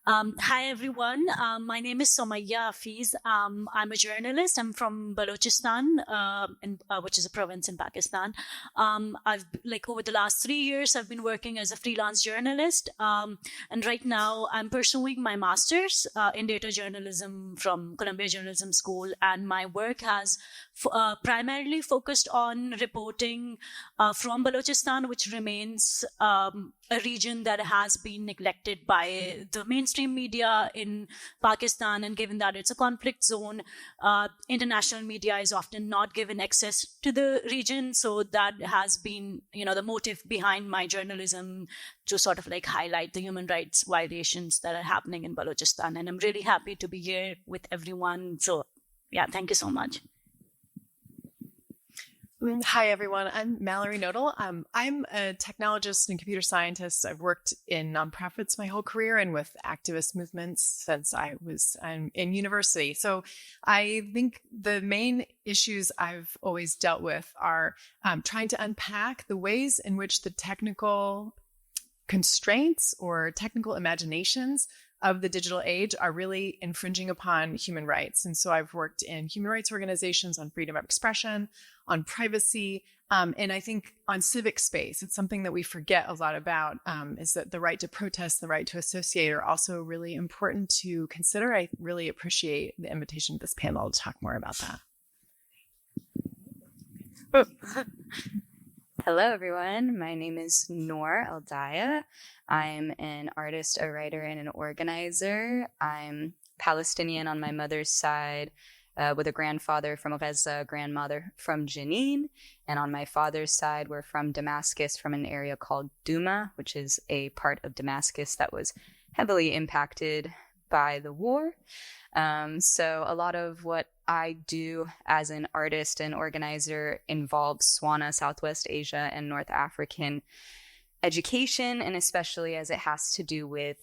Hi, everyone. My name is Saumya Dadoo. I'm a journalist. I'm from Balochistan, which is a province in Pakistan. I've over the last 3 years, I've been working as a freelance journalist. And right now, I'm pursuing my master's in data journalism from Columbia Journalism School. And my work has primarily focused on reporting from Balochistan, which remains a region that has been neglected by the mainstream media in Pakistan. And given that it's a conflict zone, international media is often not given access to the region. So that has been, the motive behind my journalism, to sort of highlight the human rights violations that are happening in Balochistan. And I'm really happy to be here with everyone. So yeah, thank you so much. Hi, everyone. I'm Mallory Knodel. I'm a technologist and computer scientist. I've worked in nonprofits my whole career and with activist movements since I'm in university. So I think the main issues I've always dealt with are trying to unpack the ways in which the technical constraints or technical imaginations of the digital age are really infringing upon human rights. And so I've worked in human rights organizations on freedom of expression, on privacy, and I think on civic space. It's something that we forget a lot about, is that the right to protest, the right to associate are also really important to consider. I really appreciate the invitation to this panel to talk more about that. Hello, everyone. My name is Noor Aldayeh. I'm an artist, a writer, and an organizer. I'm Palestinian on my mother's side, with a grandfather from Gaza, a grandmother from Jenin. And on my father's side, we're from Damascus, from an area called Douma, which is a part of Damascus that was heavily impacted by the war. So a lot of what I do as an artist and organizer involves Swana, Southwest Asia, and North African education, and especially as it has to do with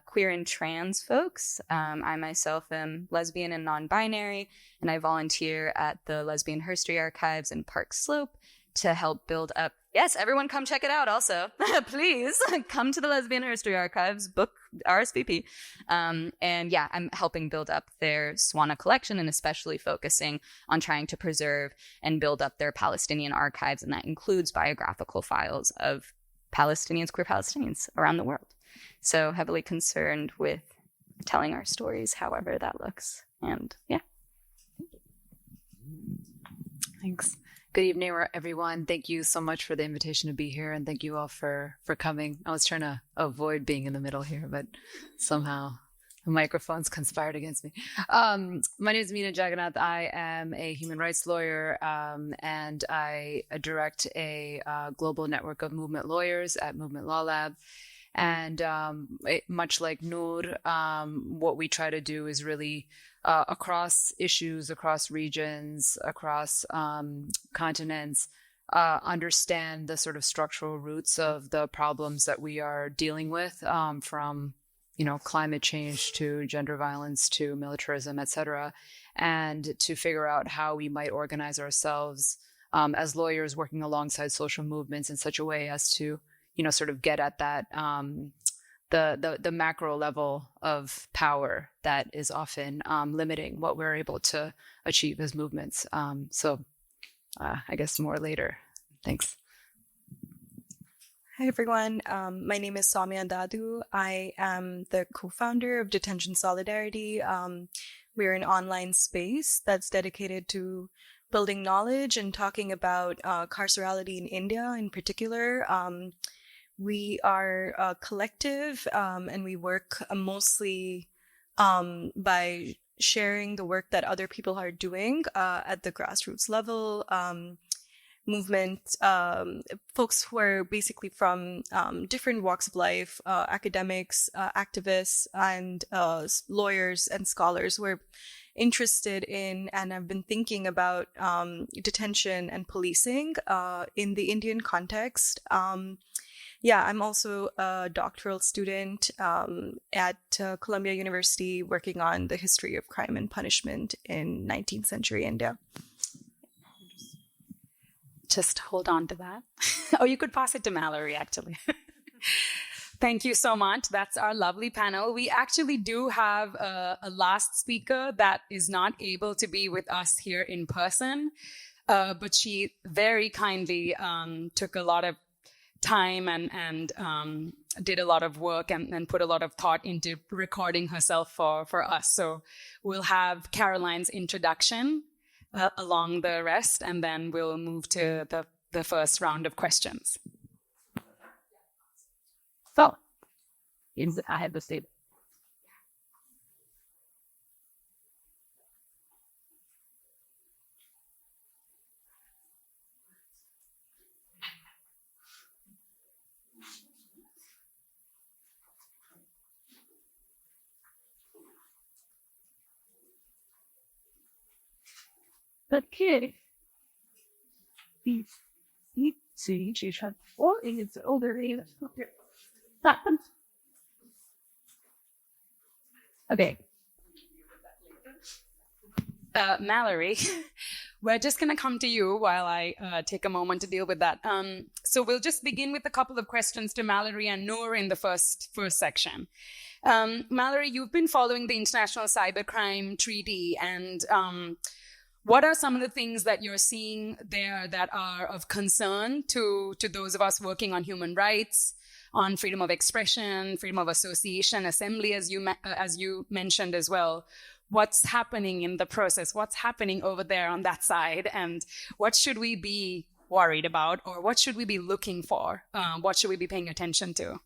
queer and trans folks. I myself am lesbian and non-binary, and I volunteer at the Lesbian History Archives in Park Slope to help build up. Yes, everyone come check it out also. Please come to the Lesbian History Archives, book RSVP. And yeah, I'm helping build up their Swana collection and especially focusing on trying to preserve and build up their Palestinian archives. And that includes biographical files of Palestinians, queer Palestinians around the world. So heavily concerned with telling our stories, however that looks. And yeah. Thanks. Good evening, everyone. Thank you so much for the invitation to be here, and thank you all for coming. I was trying to avoid being in the middle here, but somehow the microphones conspired against me. My name is Meena Jagannath. I am a human rights lawyer, and I direct a global network of movement lawyers at Movement Law Lab. And much like Noor, what we try to do is really across issues, across regions, across continents, understand the sort of structural roots of the problems that we are dealing with, from climate change to gender violence to militarism, et cetera, and to figure out how we might organize ourselves as lawyers working alongside social movements in such a way as to sort of get at that, the macro level of power that is often limiting what we're able to achieve as movements. So I guess more later. Thanks. Hi, everyone. My name is Saumya Dadoo. I am the co-founder of Detention Solidarity. We're an online space that's dedicated to building knowledge and talking about carcerality in India in particular. We are a collective, and we work mostly by sharing the work that other people are doing at the grassroots level. Movement, folks who are basically from different walks of life, academics, activists, and lawyers and scholars who are interested in and have been thinking about detention and policing in the Indian context. I'm also a doctoral student at Columbia University working on the history of crime and punishment in 19th century India. Just hold on to that. Oh, you could pass it to Mallory, actually. Thank you so much. That's our lovely panel. We actually do have a last speaker that is not able to be with us here in person, but she very kindly took a lot of time and did a lot of work and put a lot of thought into recording herself for us. So we'll have Caroline's introduction along the rest, and then we'll move to the first round of questions. So, I have to say. Okay. See, she had all in its older age. Okay. Mallory, we're just going to come to you while I take a moment to deal with that. So we'll just begin with a couple of questions to Mallory and Noor in the first section. Mallory, you've been following the International Cybercrime Treaty, and what are some of the things that you're seeing there that are of concern to those of us working on human rights, on freedom of expression, freedom of association, assembly, as you mentioned as well? What's happening in the process? What's happening over there on that side? And what should we be worried about, or what should we be looking for? What should we be paying attention to?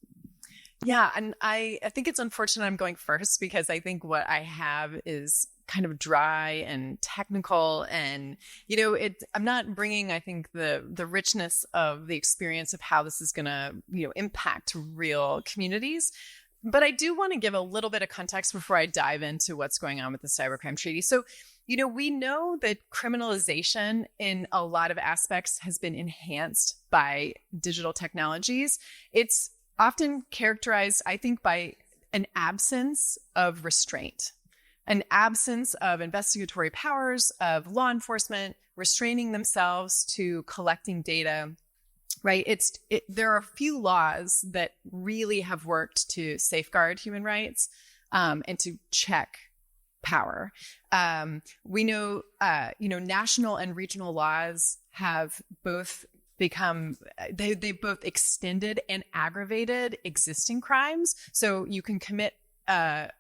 Yeah, and I think it's unfortunate I'm going first, because I think what I have is kind of dry and technical, and I'm not bringing, I think, the richness of the experience of how this is going to impact real communities. But I do want to give a little bit of context before I dive into what's going on with the Cybercrime Treaty. So, we know that criminalization in a lot of aspects has been enhanced by digital technologies. It's often characterized, I think, by an absence of restraint, an absence of investigatory powers, of law enforcement restraining themselves to collecting data. Right. There are a few laws that really have worked to safeguard human rights and to check power. We know, national and regional laws have both become, they both extended and aggravated existing crimes. So you can commit a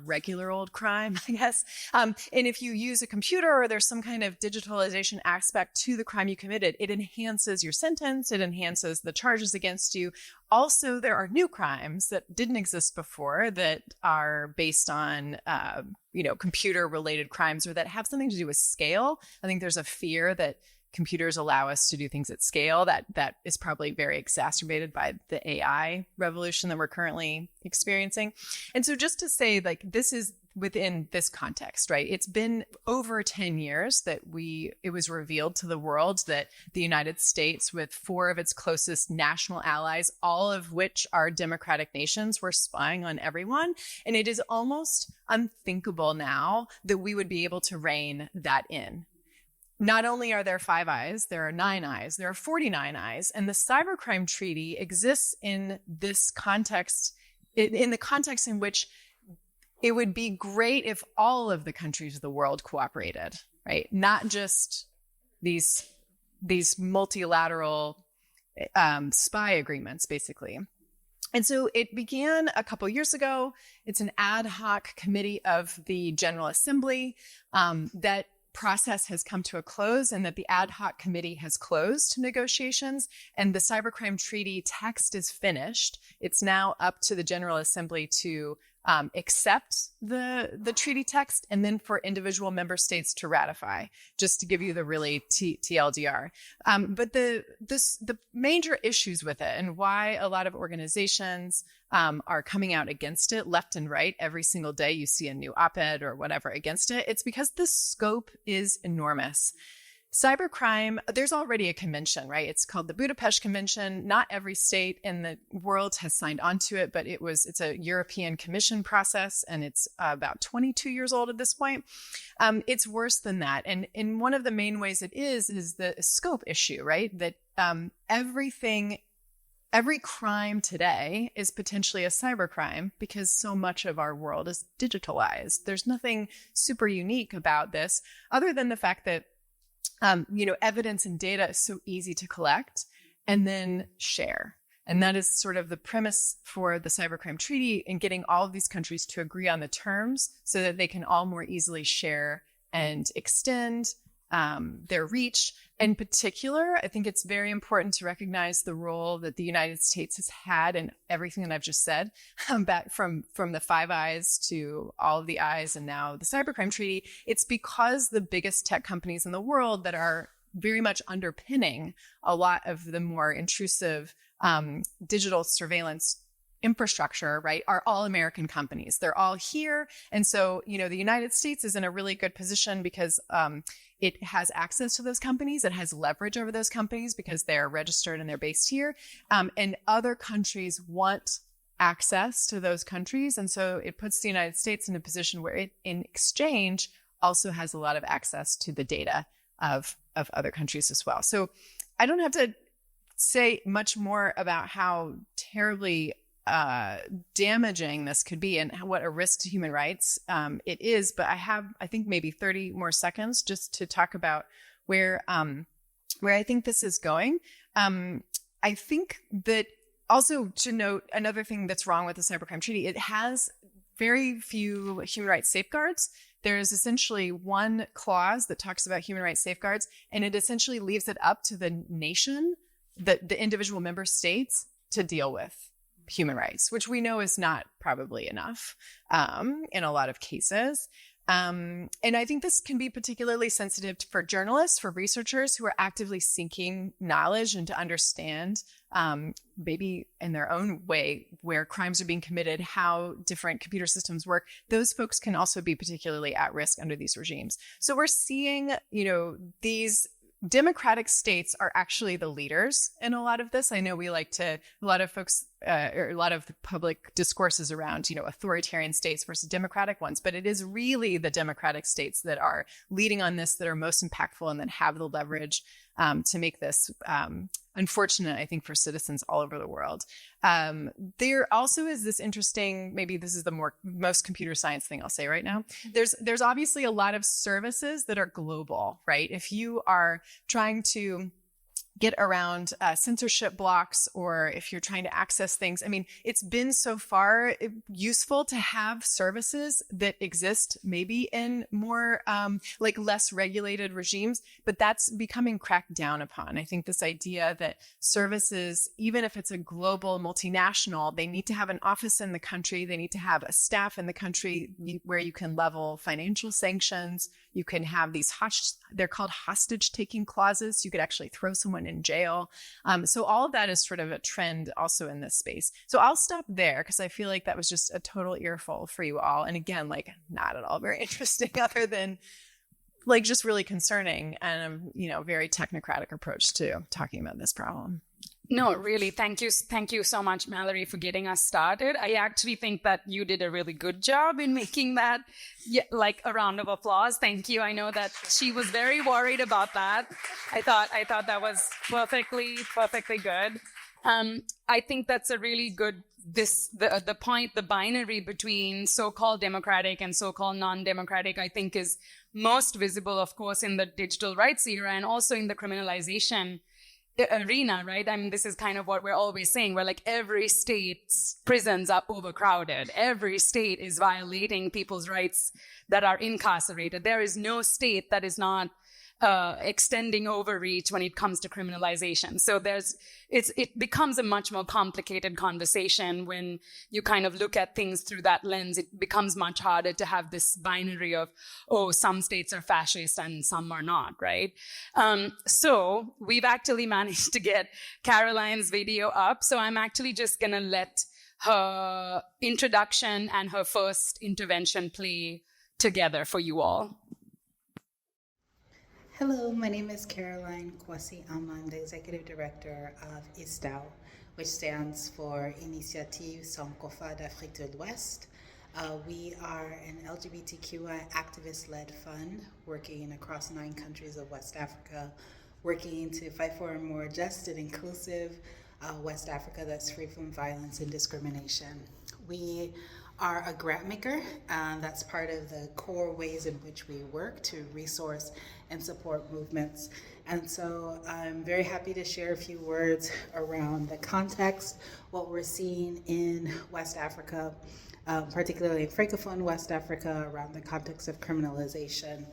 regular old crime, I guess. And if you use a computer or there's some kind of digitalization aspect to the crime you committed, it enhances your sentence. It enhances the charges against you. Also, there are new crimes that didn't exist before that are based on, computer related crimes, or that have something to do with scale. I think there's a fear that computers allow us to do things at scale that is probably very exacerbated by the AI revolution that we're currently experiencing. And so just to say, this is within this context, right? It's been over 10 years that it was revealed to the world that the United States, with 4 of its closest national allies, all of which are democratic nations, were spying on everyone. And it is almost unthinkable now that we would be able to rein that in. Not only are there 5 eyes, there are 9 eyes, there are 49 eyes. And the Cybercrime Treaty exists in this context, in the context in which it would be great if all of the countries of the world cooperated, right? Not just these multilateral spy agreements, basically. And so it began a couple years ago. It's an ad hoc committee of the General Assembly that process has come to a close, and that the ad hoc committee has closed negotiations, and the Cybercrime Treaty text is finished. It's now up to the General Assembly to accept the treaty text, and then for individual member states to ratify, just to give you the really TLDR. But the major issues with it, and why a lot of organizations are coming out against it left and right. Every single day you see a new op-ed or whatever against it. It's because the scope is enormous. Cybercrime, there's already a convention, right? It's called the Budapest Convention. Not every state in the world has signed on to it, but it's a European Commission process, and it's about 22 years old at this point. It's worse than that. And in one of the main ways it is the scope issue, right? That everything every crime today is potentially a cybercrime because so much of our world is digitalized. There's nothing super unique about this other than the fact that, evidence and data is so easy to collect and then share. And that is sort of the premise for the Cybercrime Treaty in getting all of these countries to agree on the terms so that they can all more easily share and extend their reach. In particular, I think it's very important to recognize the role that the United States has had in everything that I've just said, back from the Five Eyes to all of the Eyes and now the Cybercrime Treaty. It's because the biggest tech companies in the world that are very much underpinning a lot of the more intrusive digital surveillance infrastructure, right, are all American companies. They're all here. And so, the United States is in a really good position because it has access to those companies. It has leverage over those companies because they're registered and they're based here. And other countries want access to those countries. And so it puts the United States in a position where it, in exchange, also has a lot of access to the data of other countries as well. So I don't have to say much more about how terribly damaging this could be and what a risk to human rights it is. But I have, I think, maybe 30 more seconds just to talk about where I think this is going. I think that also to note another thing that's wrong with the Cybercrime Treaty, it has very few human rights safeguards. There is essentially one clause that talks about human rights safeguards, and it essentially leaves it up to the nation, the individual member states, to deal with human rights, which we know is not probably enough in a lot of cases. And I think this can be particularly sensitive for journalists, for researchers who are actively seeking knowledge and to understand, maybe in their own way, where crimes are being committed, how different computer systems work. Those folks can also be particularly at risk under these regimes. So we're seeing, these democratic states are actually the leaders in a lot of this. I know a lot of folks, or a lot of the public discourses around, authoritarian states versus democratic ones, but it is really the democratic states that are leading on this, that are most impactful and that have the leverage to make this unfortunate, I think, for citizens all over the world. There also is this interesting, maybe this is the most computer science thing I'll say right now. There's obviously a lot of services that are global, right? If you are trying to get around censorship blocks, or if you're trying to access things. I mean, it's been so far useful to have services that exist maybe in more less regulated regimes, but that's becoming cracked down upon. I think this idea that services, even if it's a global multinational, they need to have an office in the country, they need to have a staff in the country where you can level financial sanctions. You can have these they're called hostage taking clauses. You could actually throw someone in jail. So all of that is sort of a trend also in this space. So I'll stop there because I feel like that was just a total earful for you all. And again, not at all very interesting other than just really concerning and, very technocratic approach to talking about this problem. No, really. Thank you so much, Mallory, for getting us started. I actually think that you did a really good job in making that a round of applause. Thank you. I know that she was very worried about that. I thought that was perfectly good. I think that's a really good, the binary between so-called democratic and so-called non-democratic, I think, is most visible, of course, in the digital rights era and also in the criminalization arena, right? I mean, this is kind of what we're always saying. We're every state's prisons are overcrowded. Every state is violating people's rights that are incarcerated. There is no state that is not extending overreach when it comes to criminalization. So it becomes a much more complicated conversation when you kind of look at things through that lens. It becomes much harder to have this binary of, some states are fascist and some are not, right? So we've actually managed to get Caroline's video up. So I'm actually just going to let her introduction and her first intervention play together for you all. Hello, my name is Caroline Kwasi Aman, the Executive Director of ISTAO, which stands for Initiative Sankofa d'Afrique de l'Ouest. We are an LGBTQI activist-led fund working across 9 countries of West Africa, working to fight for a more just and inclusive West Africa that's free from violence and discrimination. We are a grant maker. That's part of the core ways in which we work to resource and support movements. And so I'm very happy to share a few words around the context, what we're seeing in West Africa, particularly in Francophone West Africa, around the context of criminalization,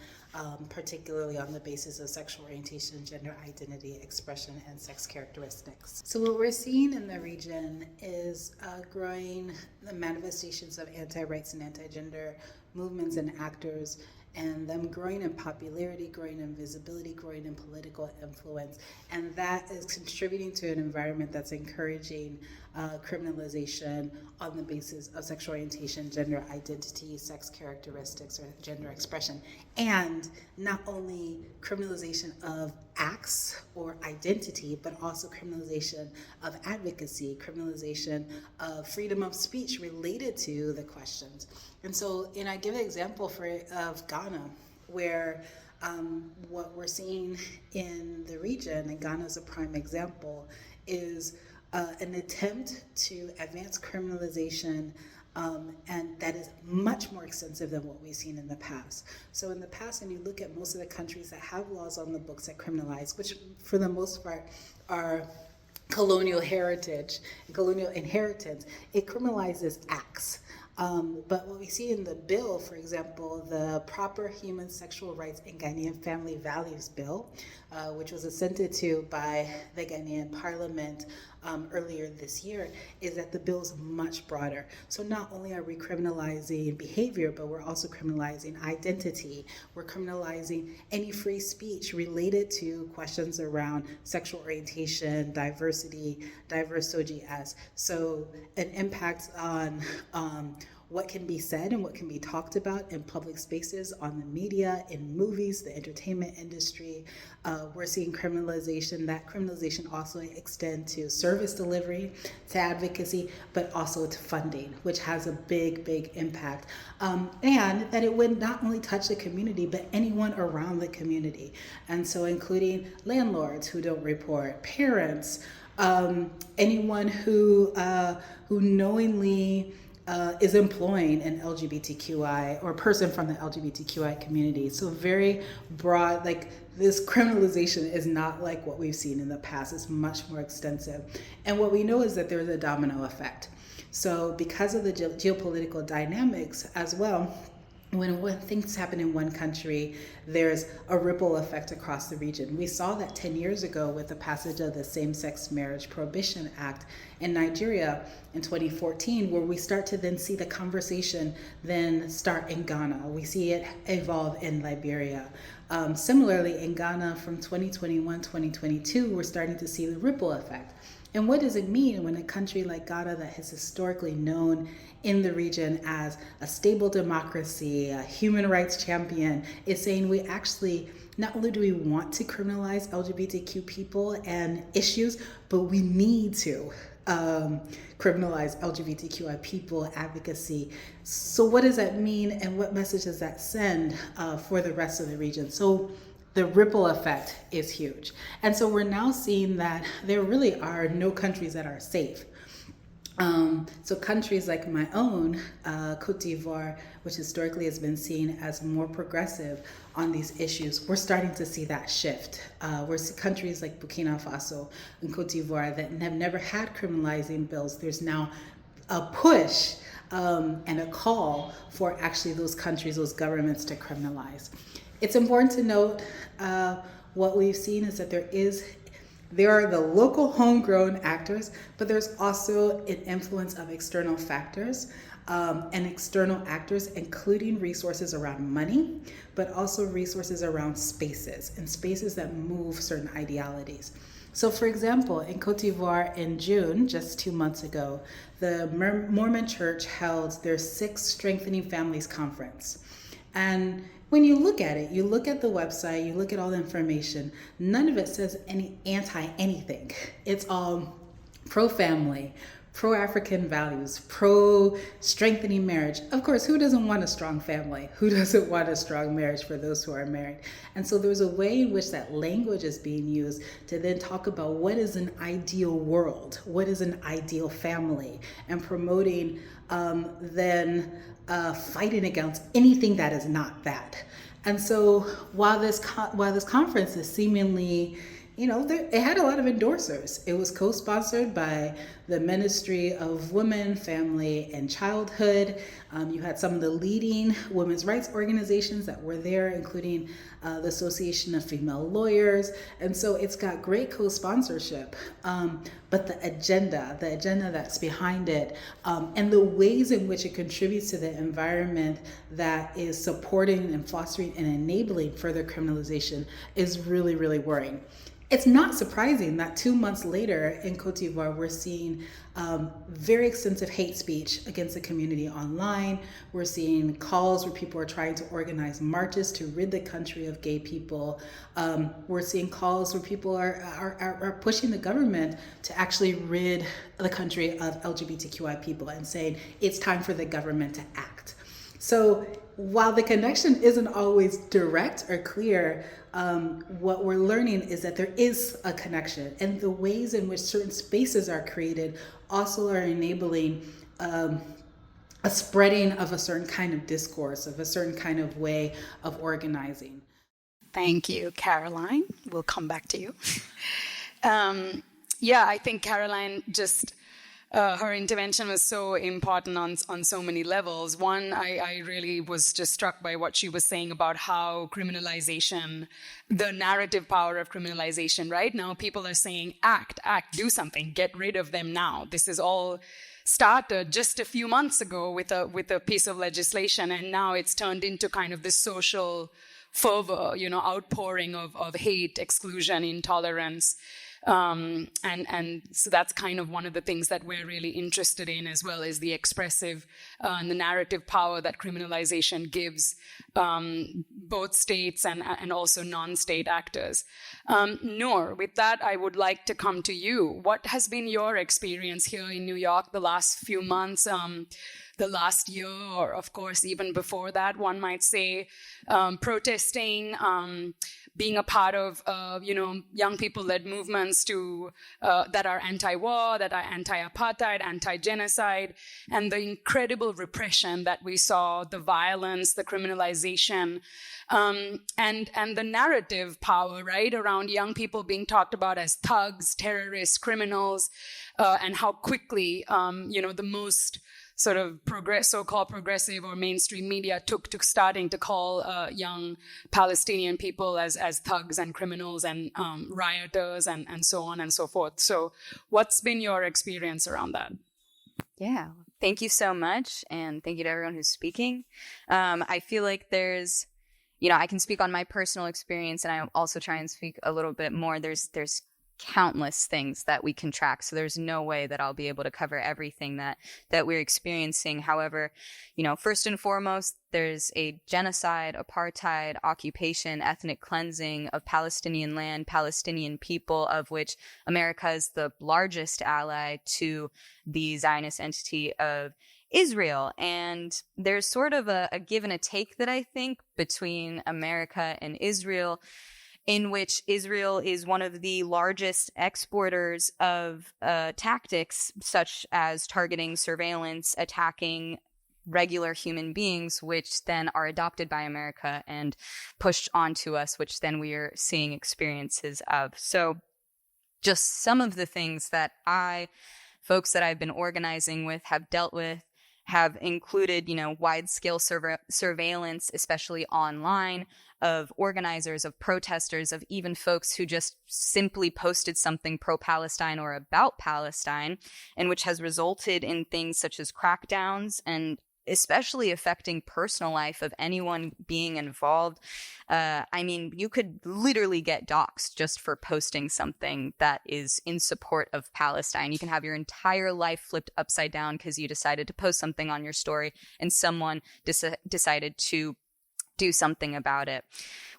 particularly on the basis of sexual orientation, gender identity, expression, and sex characteristics. So what we're seeing in the region is growing the manifestations of anti-rights and anti-gender movements and actors, and them growing in popularity, growing in visibility, growing in political influence. And that is contributing to an environment that's encouraging criminalization on the basis of sexual orientation, gender identity, sex characteristics, or gender expression. And not only criminalization of acts or identity, but also criminalization of advocacy, criminalization of freedom of speech related to the questions. And so, I give an example of Ghana, where what we're seeing in the region, and Ghana is a prime example, is an attempt to advance criminalization, and that is much more extensive than what we've seen in the past. So in the past, when you look at most of the countries that have laws on the books that criminalize, which for the most part are colonial heritage, colonial inheritance, it criminalizes acts. But what we see in the bill, for example, the Proper Human Sexual Rights and Ghanaian Family Values Bill, which was assented to by the Ghanaian Parliament earlier this year, is that the bill is much broader. So not only are we criminalizing behavior, but we're also criminalizing identity. We're criminalizing any free speech related to questions around sexual orientation, diversity, diverse OGS. So an impact on what can be said and what can be talked about in public spaces, on the media, in movies, the entertainment industry. We're seeing criminalization. That criminalization also extends to service delivery, to advocacy, but also to funding, which has a big, big impact. And that it would not only touch the community, but anyone around the community. And so including landlords who don't report, parents, anyone who knowingly is employing an LGBTQI or person from the LGBTQI community. So very broad, like this criminalization is not like what we've seen in the past. It's much more extensive. And what we know is that there's a domino effect. So because of the geopolitical dynamics as well, when things happen in one country, there's a ripple effect across the region. We saw that 10 years ago with the passage of the Same-Sex Marriage Prohibition Act in Nigeria in 2014, where we start to then see the conversation then start in Ghana. We see it evolve in Liberia. Similarly, in Ghana from 2021, 2022, we're starting to see the ripple effect. And what does it mean when a country like Ghana, that has historically known in the region as a stable democracy, a human rights champion, is saying we actually, not only do we want to criminalize LGBTQ people and issues, but we need to criminalize LGBTQI people, advocacy. So what does that mean, and what message does that send for the rest of the region? So the ripple effect is huge. And so we're now seeing that there really are no countries that are safe. So countries like my own, Cote d'Ivoire, which historically has been seen as more progressive on these issues, we're starting to see that shift. We're countries like Burkina Faso and Cote d'Ivoire that have never had criminalizing bills. There's now a push and a call for actually those countries, those governments to criminalize. It's important to note what we've seen is that there are the local homegrown actors, but there's also an influence of external factors and external actors, including resources around money, but also resources around spaces and spaces that move certain ideologies. So for example, in Cote d'Ivoire in June, just 2 months ago, the Mormon Church held their 6th Strengthening Families Conference. And when you look at it, you look at the website, you look at all the information, none of it says any anti-anything. It's all pro-family, pro-African values, pro-strengthening marriage. Of course, who doesn't want a strong family? Who doesn't want a strong marriage for those who are married? And so there's a way in which that language is being used to then talk about what is an ideal world, what is an ideal family, and promoting fighting against anything that is not that. And so while this conference is seemingly, it had a lot of endorsers. It was co-sponsored by the Ministry of Women, Family, and Childhood. You had some of the leading women's rights organizations that were there, including the Association of Female Lawyers. And so it's got great co-sponsorship. But the agenda that's behind it, and the ways in which it contributes to the environment that is supporting and fostering and enabling further criminalization is really, really worrying. It's not surprising that 2 months later in Cote d'Ivoire, we're seeing very extensive hate speech against the community online. We're seeing calls where people are trying to organize marches to rid the country of gay people. We're seeing calls where people are pushing the government to actually rid the country of LGBTQI people and saying it's time for the government to act. So while the connection isn't always direct or clear, what we're learning is that there is a connection, and the ways in which certain spaces are created also are enabling a spreading of a certain kind of discourse, of a certain kind of way of organizing. Thank you, Caroline. We'll come back to you. I think Caroline just... her intervention was so important on so many levels. One, I really was just struck by what she was saying about how criminalization, the narrative power of criminalization, right? Now people are saying, act, do something, get rid of them now. This is all started just a few months ago with a piece of legislation, and now it's turned into kind of this social fervor, outpouring of hate, exclusion, intolerance. And so that's kind of one of the things that we're really interested in, as well as the expressive and the narrative power that criminalization gives both states and also non-state actors. Noor, with that, I would like to come to you. What has been your experience here in New York the last few months? The last year, or of course even before that, one might say, protesting, being a part of young people-led movements that are anti-war, that are anti-apartheid, anti-genocide, and the incredible repression that we saw, the violence, the criminalization, and the narrative power, right, around young people being talked about as thugs, terrorists, criminals, and how quickly the most sort of so-called progressive or mainstream media took starting to call young Palestinian people as thugs and criminals and rioters and so on and so forth. So what's been your experience around that? Yeah, thank you so much. And thank you to everyone who's speaking. I feel like there's, I can speak on my personal experience, and I also try and speak a little bit more. There's countless things that we can track. So there's no way that I'll be able to cover everything that we're experiencing. However, first and foremost, there's a genocide, apartheid, occupation, ethnic cleansing of Palestinian land, Palestinian people, of which America is the largest ally to the Zionist entity of Israel. And there's sort of a give and a take that I think between America and Israel, in which Israel is one of the largest exporters of tactics such as targeting, surveillance, attacking regular human beings, which then are adopted by America and pushed onto us, which then we are seeing experiences of. So just some of the things that folks that I've been organizing with have dealt with have included, wide-scale surveillance, especially online, of organizers, of protesters, of even folks who just simply posted something pro-Palestine or about Palestine, and which has resulted in things such as crackdowns and especially affecting personal life of anyone being involved. You could literally get doxxed just for posting something that is in support of Palestine. You can have your entire life flipped upside down because you decided to post something on your story and someone decided to do something about it.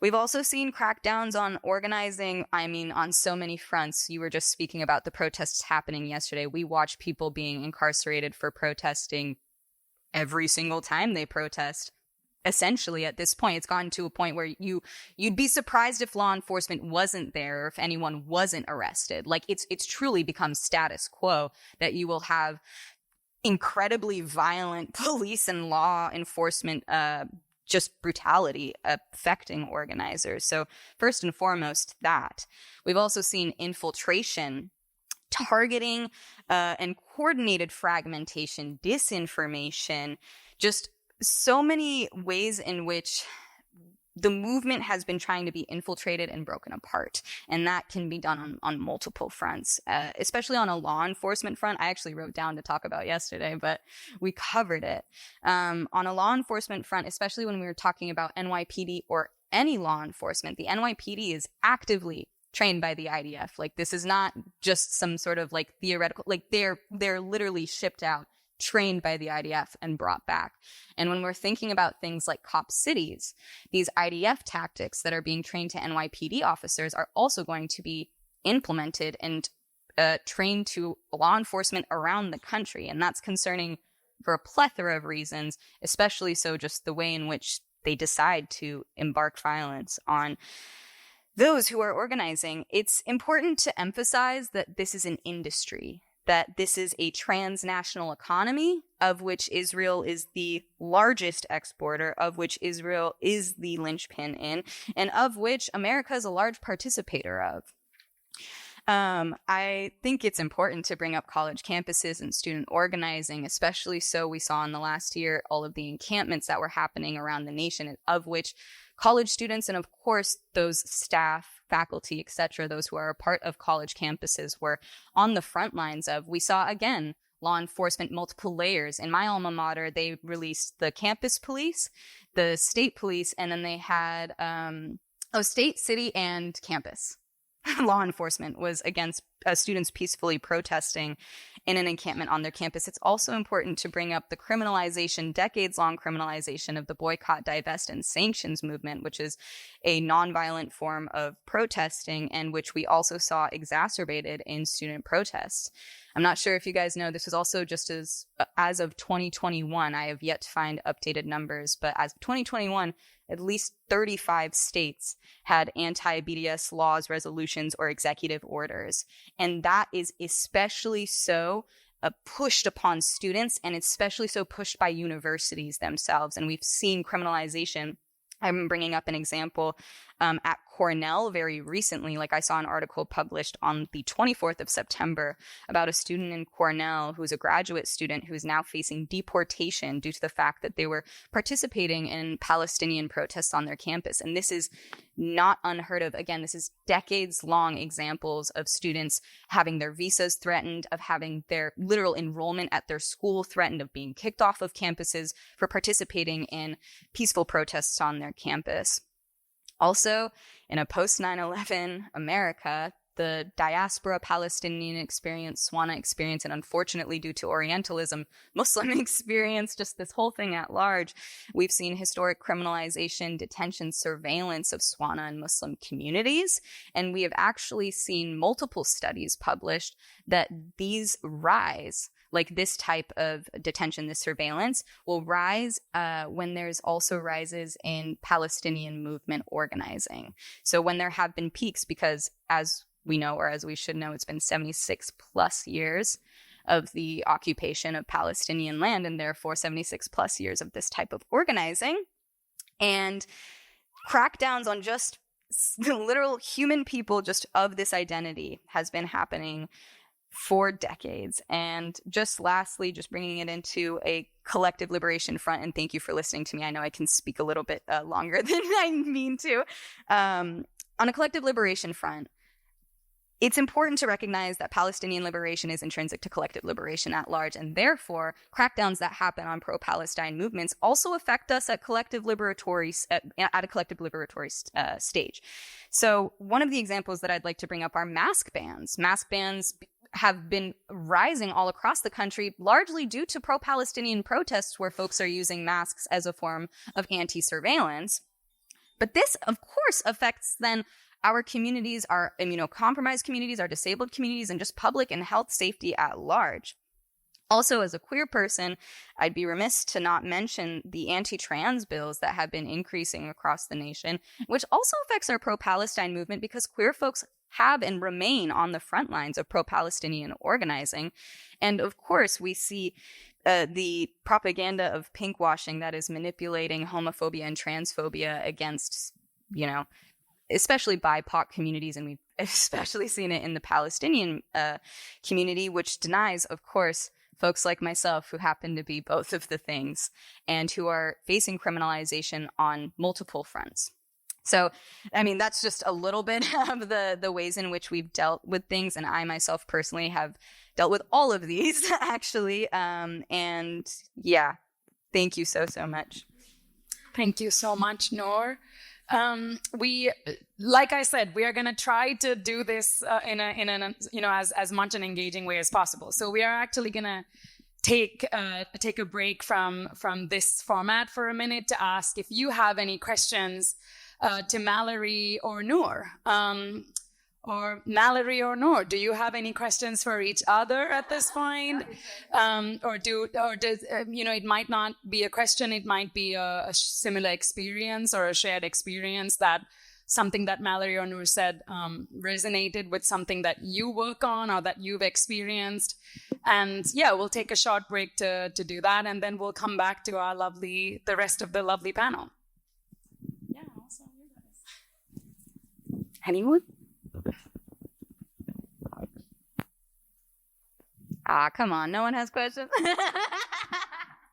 We've also seen crackdowns on organizing, on so many fronts. You were just speaking about the protests happening yesterday. We watch people being incarcerated for protesting every single time they protest. Essentially, at this point, it's gotten to a point where you'd be surprised if law enforcement wasn't there, or if anyone wasn't arrested. Like, it's truly become status quo that you will have incredibly violent police and law enforcement just brutality affecting organizers. So first and foremost, that. We've also seen infiltration, targeting, and coordinated fragmentation, disinformation, just so many ways in which the movement has been trying to be infiltrated and broken apart. And that can be done on multiple fronts, especially on a law enforcement front. I actually wrote down to talk about yesterday, but we covered it. On a law enforcement front, especially when we were talking about NYPD or any law enforcement, the NYPD is actively trained by the IDF. Like, this is not just some sort of like theoretical, like they're literally shipped out, trained by the IDF and brought back. And when we're thinking about things like cop cities, these IDF tactics that are being trained to NYPD officers are also going to be implemented and trained to law enforcement around the country. And that's concerning for a plethora of reasons, especially so just the way in which they decide to embark violence on those who are organizing. It's important to emphasize that this is an industry, that this is a transnational economy, of which Israel is the largest exporter, of which Israel is the linchpin in, and of which America is a large participator of. I think it's important to bring up college campuses and student organizing, especially so we saw in the last year all of the encampments that were happening around the nation, of which college students and, of course, those staff, faculty, etc., those who are a part of college campuses were on the front lines of. We saw, again, law enforcement, multiple layers. In my alma mater, they released the campus police, the state police, and then they had state, city, and campus. Law enforcement was against students peacefully protesting in an encampment on their campus. It's also important to bring up the criminalization, decades-long criminalization of the boycott, divest, and sanctions movement, which is a nonviolent form of protesting and which we also saw exacerbated in student protests. I'm not sure if you guys know, this was also just as of 2021. I have yet to find updated numbers, but as of 2021, at least 35 states had anti-BDS laws, resolutions, or executive orders. And that is especially so pushed upon students, and especially so pushed by universities themselves. And we've seen criminalization. I'm bringing up an example at Cornell very recently. Like, I saw an article published on the 24th of September about a student in Cornell who's a graduate student who's now facing deportation due to the fact that they were participating in Palestinian protests on their campus. And this is not unheard of. Again, this is decades-long examples of students having their visas threatened, of having their literal enrollment at their school threatened, of being kicked off of campuses for participating in peaceful protests on their campus. Also, in a post-9/11 America, the diaspora Palestinian experience, SWANA experience, and unfortunately due to Orientalism, Muslim experience, just this whole thing at large, we've seen historic criminalization, detention, surveillance of SWANA and Muslim communities. And we have actually seen multiple studies published that these rise, like this type of detention, this surveillance, will rise when there's also rises in Palestinian movement organizing. So when there have been peaks, because as we know, or as we should know, it's been 76 plus years of the occupation of Palestinian land, and therefore 76 plus years of this type of organizing. And crackdowns on just literal human people just of this identity has been happening for decades. And just lastly, just bringing it into a collective liberation front, and thank you for listening to me. I know I can speak a little bit longer than I mean to. On a collective liberation front, it's important to recognize that Palestinian liberation is intrinsic to collective liberation at large, and therefore crackdowns that happen on pro-Palestine movements also affect us at a collective liberatory stage. So one of the examples that I'd like to bring up are mask bans. Mask bans have been rising all across the country, largely due to pro-Palestinian protests where folks are using masks as a form of anti-surveillance. But this, of course, affects then our communities, our immunocompromised communities, our disabled communities, and just public and health safety at large. Also, as a queer person, I'd be remiss to not mention the anti-trans bills that have been increasing across the nation, which also affects our pro-Palestine movement because queer folks have and remain on the front lines of pro-Palestinian organizing. And of course, we see the propaganda of pinkwashing that is manipulating homophobia and transphobia against, especially BIPOC communities, and we've especially seen it in the Palestinian community, which denies, of course, folks like myself who happen to be both of the things and who are facing criminalization on multiple fronts. So, that's just a little bit of the ways in which we've dealt with things, and I myself personally have dealt with all of these, actually. And yeah, thank you so much. Thank you so much, Noor. We, like I said, we are going to try to do this in as much an engaging way as possible. So we are actually going to take a break from this format for a minute to ask if you have any questions to Mallory or Noor. Or Mallory or Noor, do you have any questions for each other at this point? It might not be a question, it might be a similar experience or a shared experience, that something that Mallory or Noor said resonated with something that you work on or that you've experienced. And yeah, we'll take a short break to do that, and then we'll come back to the rest of the lovely panel. Yeah, also you guys. Anyone? Come on. No one has questions?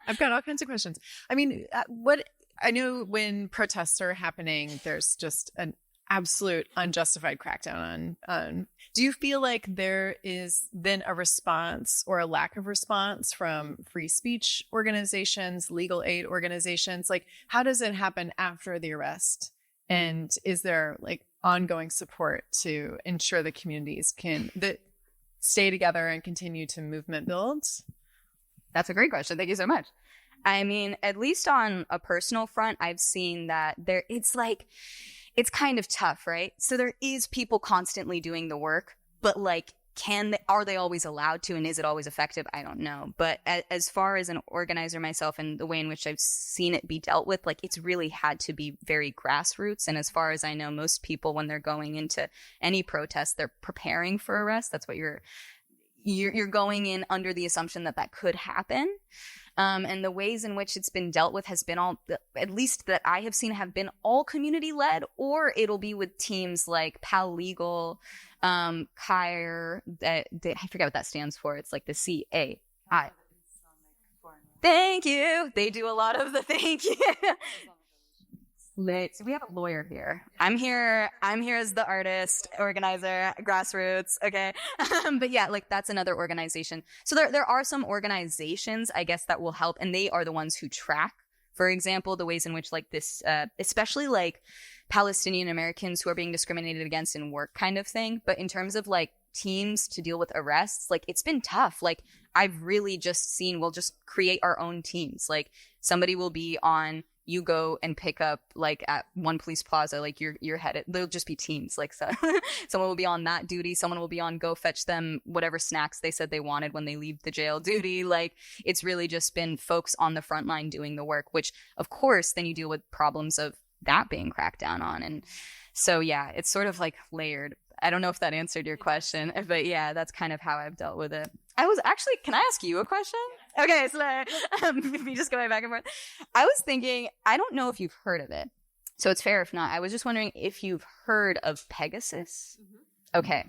I've got all kinds of questions. I know when protests are happening, there's just an absolute unjustified crackdown on. Do you feel like there is then a response or a lack of response from free speech organizations, legal aid organizations? Like, how does it happen after the arrest? And is there ongoing support to ensure the communities can stay together and continue to movement build? That's a great question. Thank you so much. At least on a personal front, I've seen that it's kind of tough, right? So there is people constantly doing the work, but are they always allowed to, and is it always effective? I don't know. But as far as an organizer myself and the way in which I've seen it be dealt with, it's really had to be very grassroots. And as far as I know, most people, when they're going into any protest, they're preparing for arrest. That's what you're going in under the assumption that could happen. And the ways in which it's been dealt with has been at least that I have seen, have been all community led, or it'll be with teams like Pal Legal, CAIR, I forget what that stands for. It's like the CAI. Thank you. They do a lot of the thank you. So we have a lawyer here. I'm here as the artist, organizer, grassroots. Okay. But yeah, that's another organization. So there are some organizations, I guess, that will help, and they are the ones who track, for example, the ways in which this, especially Palestinian Americans who are being discriminated against in work kind of thing. But in terms of teams to deal with arrests, it's been tough. I've really just seen, we'll just create our own teams. Somebody will be on, you go and pick up at one police plaza, you're headed, they'll just be teams. So someone will be on that duty. Someone will be on go fetch them whatever snacks they said they wanted when they leave the jail duty. It's really just been folks on the front line doing the work, which of course, then you deal with problems of that being cracked down on. And so, yeah, it's sort of layered. I don't know if that answered your question, but yeah, that's kind of how I've dealt with it. Can I ask you a question? Okay, so we just going back and forth. I was thinking, I don't know if you've heard of it, so it's fair if not. I was just wondering if you've heard of Pegasus. Mm-hmm. Okay.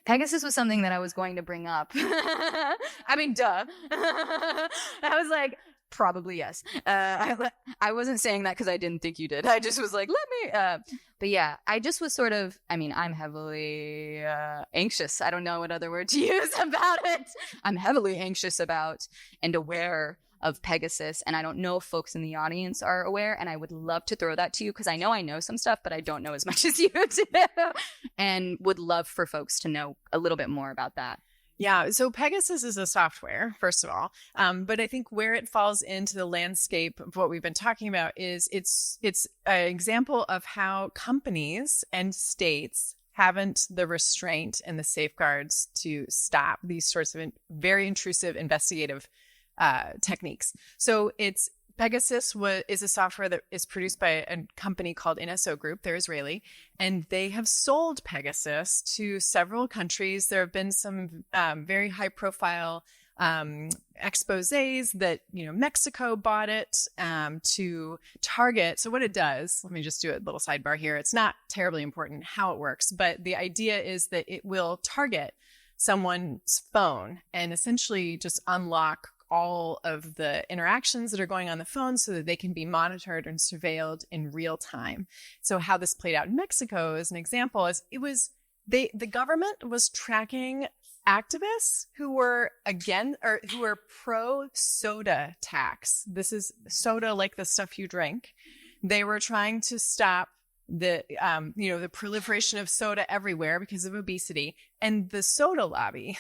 Pegasus was something that I was going to bring up. Duh. I was probably yes. I wasn't saying that because I didn't think you did. I just was let me. But yeah, I just was sort of, I'm heavily anxious. I don't know what other word to use about it. I'm heavily anxious about and aware of Pegasus. And I don't know if folks in the audience are aware. And I would love to throw that to you because I know some stuff, but I don't know as much as you do. And would love for folks to know a little bit more about that. Yeah, so Pegasus is a software, first of all, but I think where it falls into the landscape of what we've been talking about is it's an example of how companies and states haven't the restraint and the safeguards to stop these sorts of very intrusive investigative techniques. So Pegasus is a software that is produced by a company called NSO Group. They're Israeli, and they have sold Pegasus to several countries. There have been some very high-profile exposés that Mexico bought it to target. So what it does, let me just do a little sidebar here. It's not terribly important how it works, but the idea is that it will target someone's phone and essentially just unlock all of the interactions that are going on the phone so that they can be monitored and surveilled in real time. So how this played out in Mexico as an example is the government was tracking activists who were pro soda tax. This is soda, like the stuff you drink. They were trying to stop the proliferation of soda everywhere because of obesity, and the soda lobby.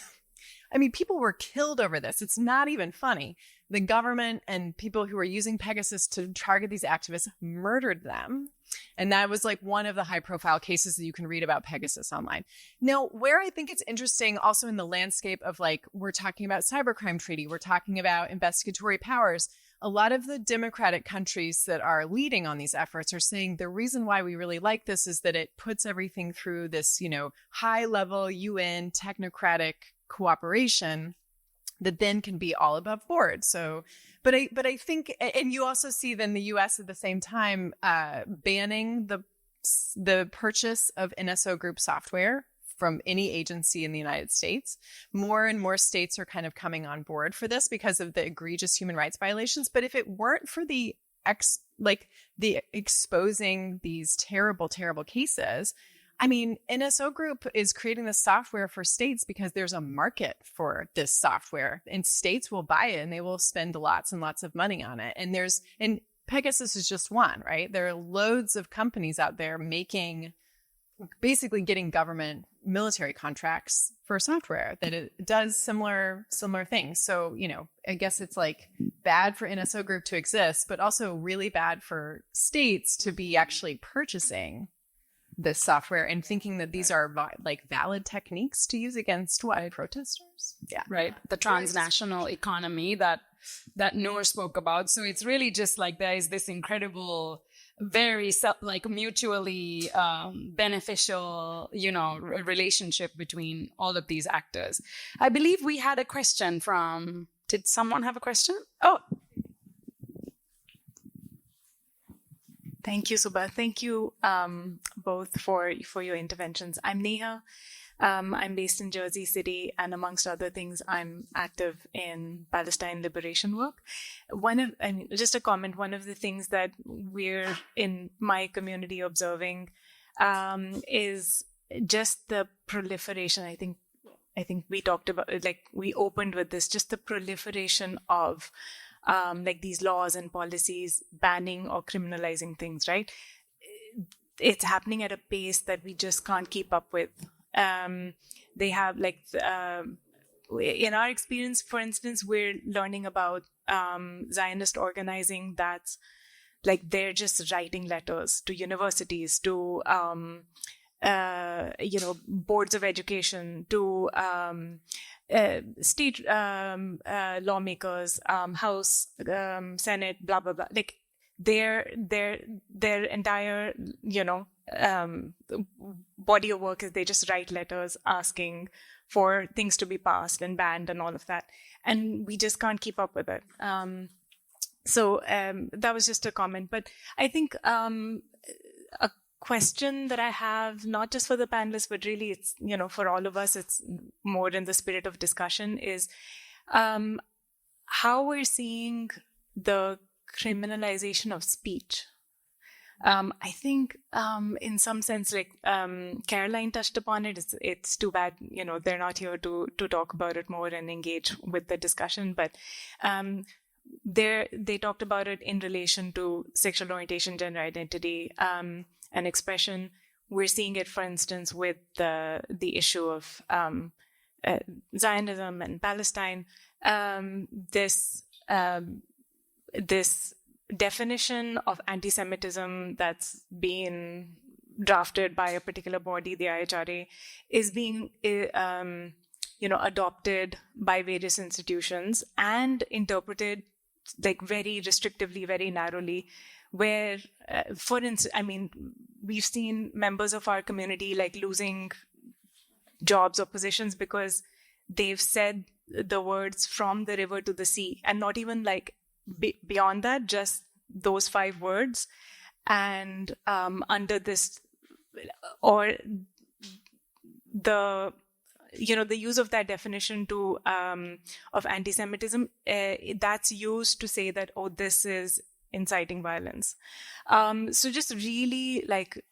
I mean, people were killed over this. It's not even funny. The government and people who were using Pegasus to target these activists murdered them. And that was like one of the high profile cases that you can read about Pegasus online. Now, where I think it's interesting also in the landscape of we're talking about cybercrime treaty, we're talking about investigatory powers. A lot of the democratic countries that are leading on these efforts are saying the reason why we really like this is that it puts everything through this, high level UN technocratic cooperation that then can be all above board. So, but I think, and you also see then the U.S. at the same time banning the purchase of NSO Group software from any agency in the United States. More and more states are kind of coming on board for this because of the egregious human rights violations. But if it weren't for the exposing these terrible, terrible cases, I mean, NSO Group is creating this software for states because there's a market for this software, and states will buy it and they will spend lots and lots of money on it. And Pegasus is just one, right? There are loads of companies out there basically getting government military contracts for software that it does similar things. So, I guess it's bad for NSO Group to exist, but also really bad for states to be actually purchasing this software and thinking that these are valid techniques to use against protesters. Yeah. Right. The transnational economy that Noor spoke about. So it's really just there is this incredible, very mutually beneficial, relationship between all of these actors. I believe we had a question did someone have a question? Oh, thank you, Subha. Thank you both for your interventions. I'm Neha. I'm based in Jersey City, and amongst other things, I'm active in Palestine liberation work. Just a comment, one of the things that we're in my community observing is just the proliferation. I think we talked about, we opened with this, just the proliferation of these laws and policies banning or criminalizing things, right? It's happening at a pace that we just can't keep up with. They have in our experience, for instance, we're learning about Zionist organizing that's they're just writing letters to universities, to boards of education, to state lawmakers, House, Senate, blah blah blah. Their entire body of work is they just write letters asking for things to be passed and banned and all of that, and we just can't keep up with it. So that was just a comment, but I think a question that I have, not just for the panelists, but really it's, for all of us, it's more in the spirit of discussion, is how we're seeing the criminalization of speech. I think in some sense, Caroline touched upon it, it's too bad, they're not here to talk about it more and engage with the discussion, but they talked about it in relation to sexual orientation, gender identity, and expression. We're seeing it, for instance, with the issue of Zionism and Palestine, this definition of anti-Semitism that's been drafted by a particular body, the IHRA, is being adopted by various institutions and interpreted like very restrictively, very narrowly, where, for instance, we've seen members of our community like losing jobs or positions because they've said the words "from the river to the sea," and not even like beyond that, just those 5 words. And under this, or the use of that definition of anti-Semitism, that's used to say that, oh, this is inciting violence. So just really like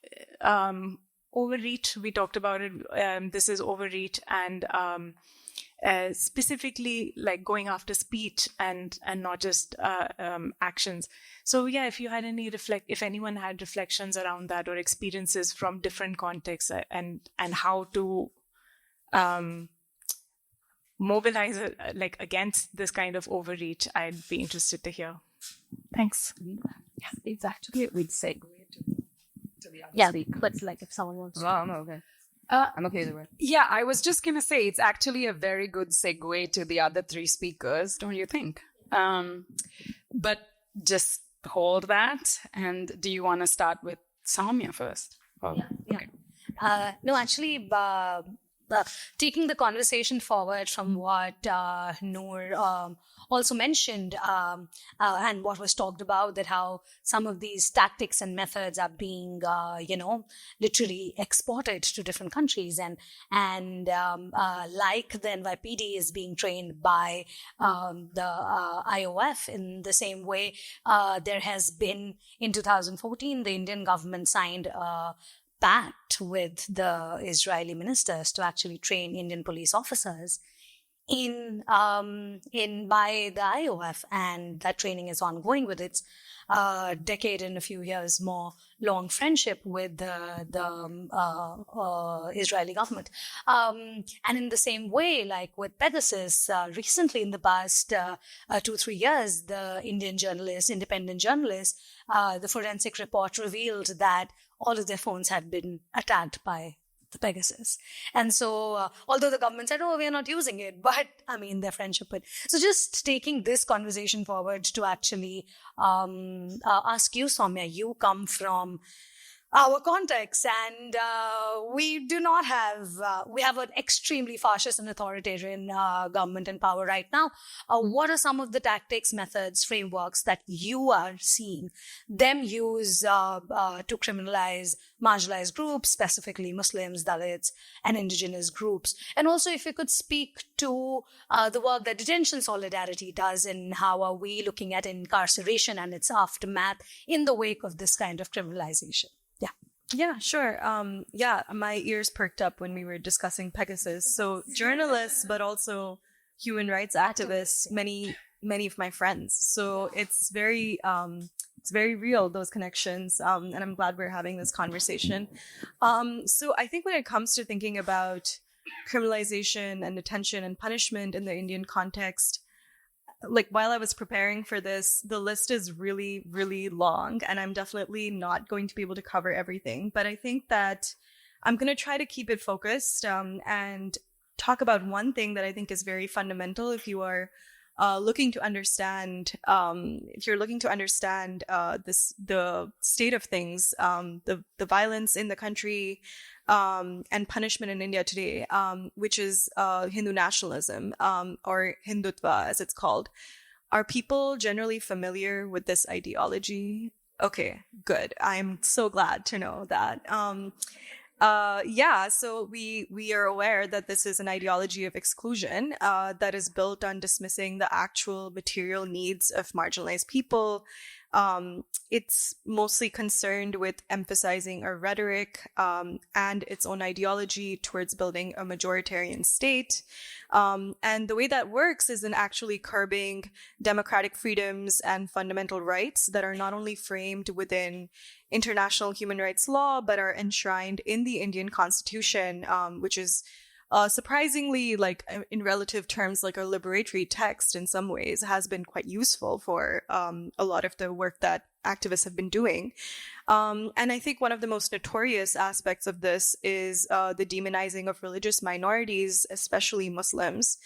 overreach. We talked about it. This is overreach, and specifically like going after speech and not just actions. So yeah, if you had if anyone had reflections around that or experiences from different contexts and how to mobilize like against this kind of overreach, I'd be interested to hear. Thanks. Yeah, it's actually a good segue to the other Yeah, speaker. but like if someone wants Well, I'm okay. Uh, I'm okay either way. Yeah, I was just going to say it's actually a very good segue to the other 3 speakers, don't you think? But just hold that. And do you want to start with Saumya first? Oh, Yeah. No, actually, taking the conversation forward from what Noor also mentioned and what was talked about, that how some of these tactics and methods are being, literally exported to different countries. And like the NYPD is being trained by the IOF in the same way, there has been in 2014, the Indian government signed pact with the Israeli ministers to actually train Indian police officers in by the IOF, and that training is ongoing with its decade and a few years more long friendship with the Israeli government. And in the same way, like with Pegasus, recently in the past 2-3 years, the independent journalists, the forensic report revealed that all of their phones had been attacked by the Pegasus. And so, although the government said, oh, we are not using it, but their friendship with. So just taking this conversation forward to actually ask you, Saumya, you come from our context, and we have an extremely fascist and authoritarian government in power right now. What are some of the tactics, methods, frameworks that you are seeing them use to criminalize marginalized groups, specifically Muslims, Dalits, and indigenous groups? And also, if you could speak to the work that Detention Solidarity does, and how are we looking at incarceration and its aftermath in the wake of this kind of criminalization? Yeah, sure. My ears perked up when we were discussing Pegasus. So journalists, but also human rights activists, many of my friends. So it's very real, those connections. And I'm glad we're having this conversation. So I think when it comes to thinking about criminalization and detention and punishment in the Indian context, like while I was preparing for this, the list is really, really long, and I'm definitely not going to be able to cover everything. But I think that I'm going to try to keep it focused and talk about one thing that I think is very fundamental if you are looking to understand, the state of things, the violence in the country, and punishment in India today, which is Hindu nationalism, or Hindutva as it's called. Are people generally familiar with this ideology? Okay, good. I'm so glad to know that. So we are aware that this is an ideology of exclusion that is built on dismissing the actual material needs of marginalized people. It's mostly concerned with emphasizing a rhetoric and its own ideology towards building a majoritarian state. And the way that works is in actually curbing democratic freedoms and fundamental rights that are not only framed within international human rights law, but are enshrined in the Indian Constitution, which is surprisingly, like in relative terms, like a liberatory text in some ways has been quite useful for a lot of the work that activists have been doing. And I think one of the most notorious aspects of this is the demonizing of religious minorities, especially Muslims.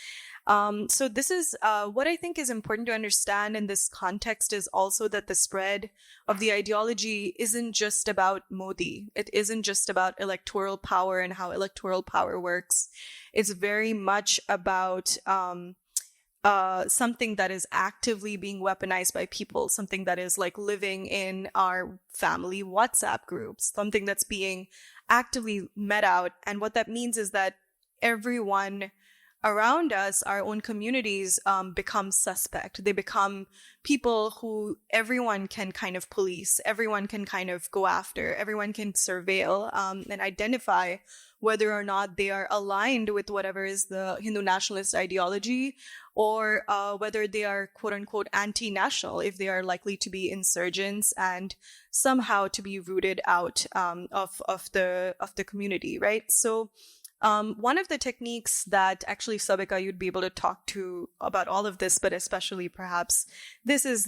So this is what I think is important to understand in this context is also that the spread of the ideology isn't just about Modi. It isn't just about electoral power and how electoral power works. It's very much about something that is actively being weaponized by people, something that is like living in our family WhatsApp groups, something that's being actively met out. And what that means is that everyone around us, our own communities, become suspect. They become people who everyone can kind of police, everyone can kind of go after, everyone can surveil and identify whether or not they are aligned with whatever is the Hindu nationalist ideology, or whether they are quote unquote anti-national, if they are likely to be insurgents and somehow to be rooted out of the community, right? So one of the techniques that actually, Sabika, you'd be able to talk to about all of this, but especially perhaps this is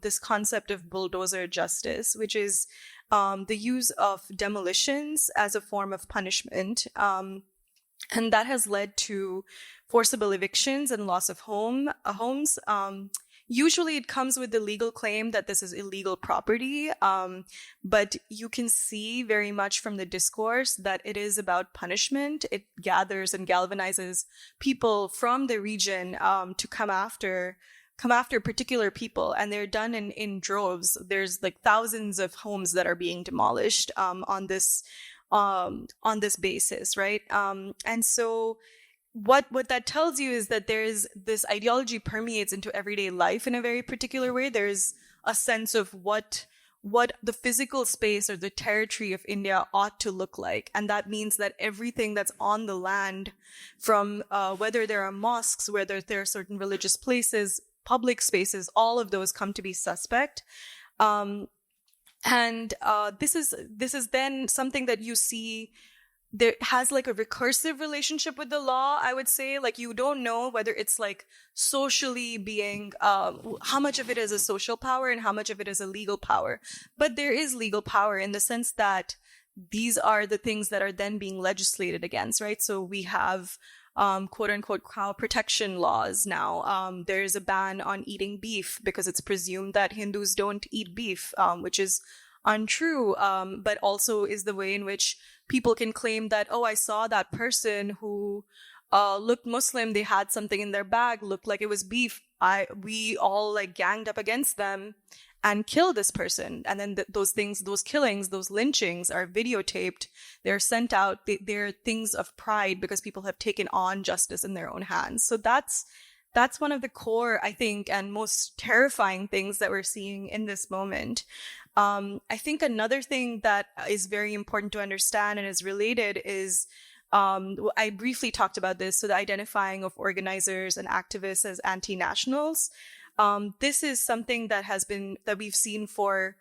this concept of bulldozer justice, which is the use of demolitions as a form of punishment. And that has led to forcible evictions and loss of homes. Usually it comes with the legal claim that this is illegal property, but you can see very much from the discourse that it is about punishment. It gathers and galvanizes people from the region to come after particular people, and they're done in droves. There's like thousands of homes that are being demolished on this basis, right? And so what that tells you is that there's this ideology permeates into everyday life in a very particular way. There's a sense of what the physical space or the territory of India ought to look like. And that means that everything that's on the land, from whether there are mosques, whether there are certain religious places, public spaces, all of those come to be suspect. And this is then something that you see there has like a recursive relationship with the law, I would say. Like, you don't know whether it's like socially being, how much of it is a social power and how much of it is a legal power. But there is legal power in the sense that these are the things that are then being legislated against, right? So we have quote unquote cow protection laws now. There is a ban on eating beef because it's presumed that Hindus don't eat beef, which is untrue, but also is the way in which people can claim that, oh, I saw that person who looked Muslim, they had something in their bag, looked like it was beef. We all like ganged up against them and killed this person. And then those things, those killings, those lynchings are videotaped. They're sent out. They're things of pride because people have taken on justice in their own hands. So that's one of the core, I think, and most terrifying things that we're seeing in this moment. I think another thing that is very important to understand and is related is, I briefly talked about this, so the identifying of organizers and activists as anti-nationals. This is something that we've seen for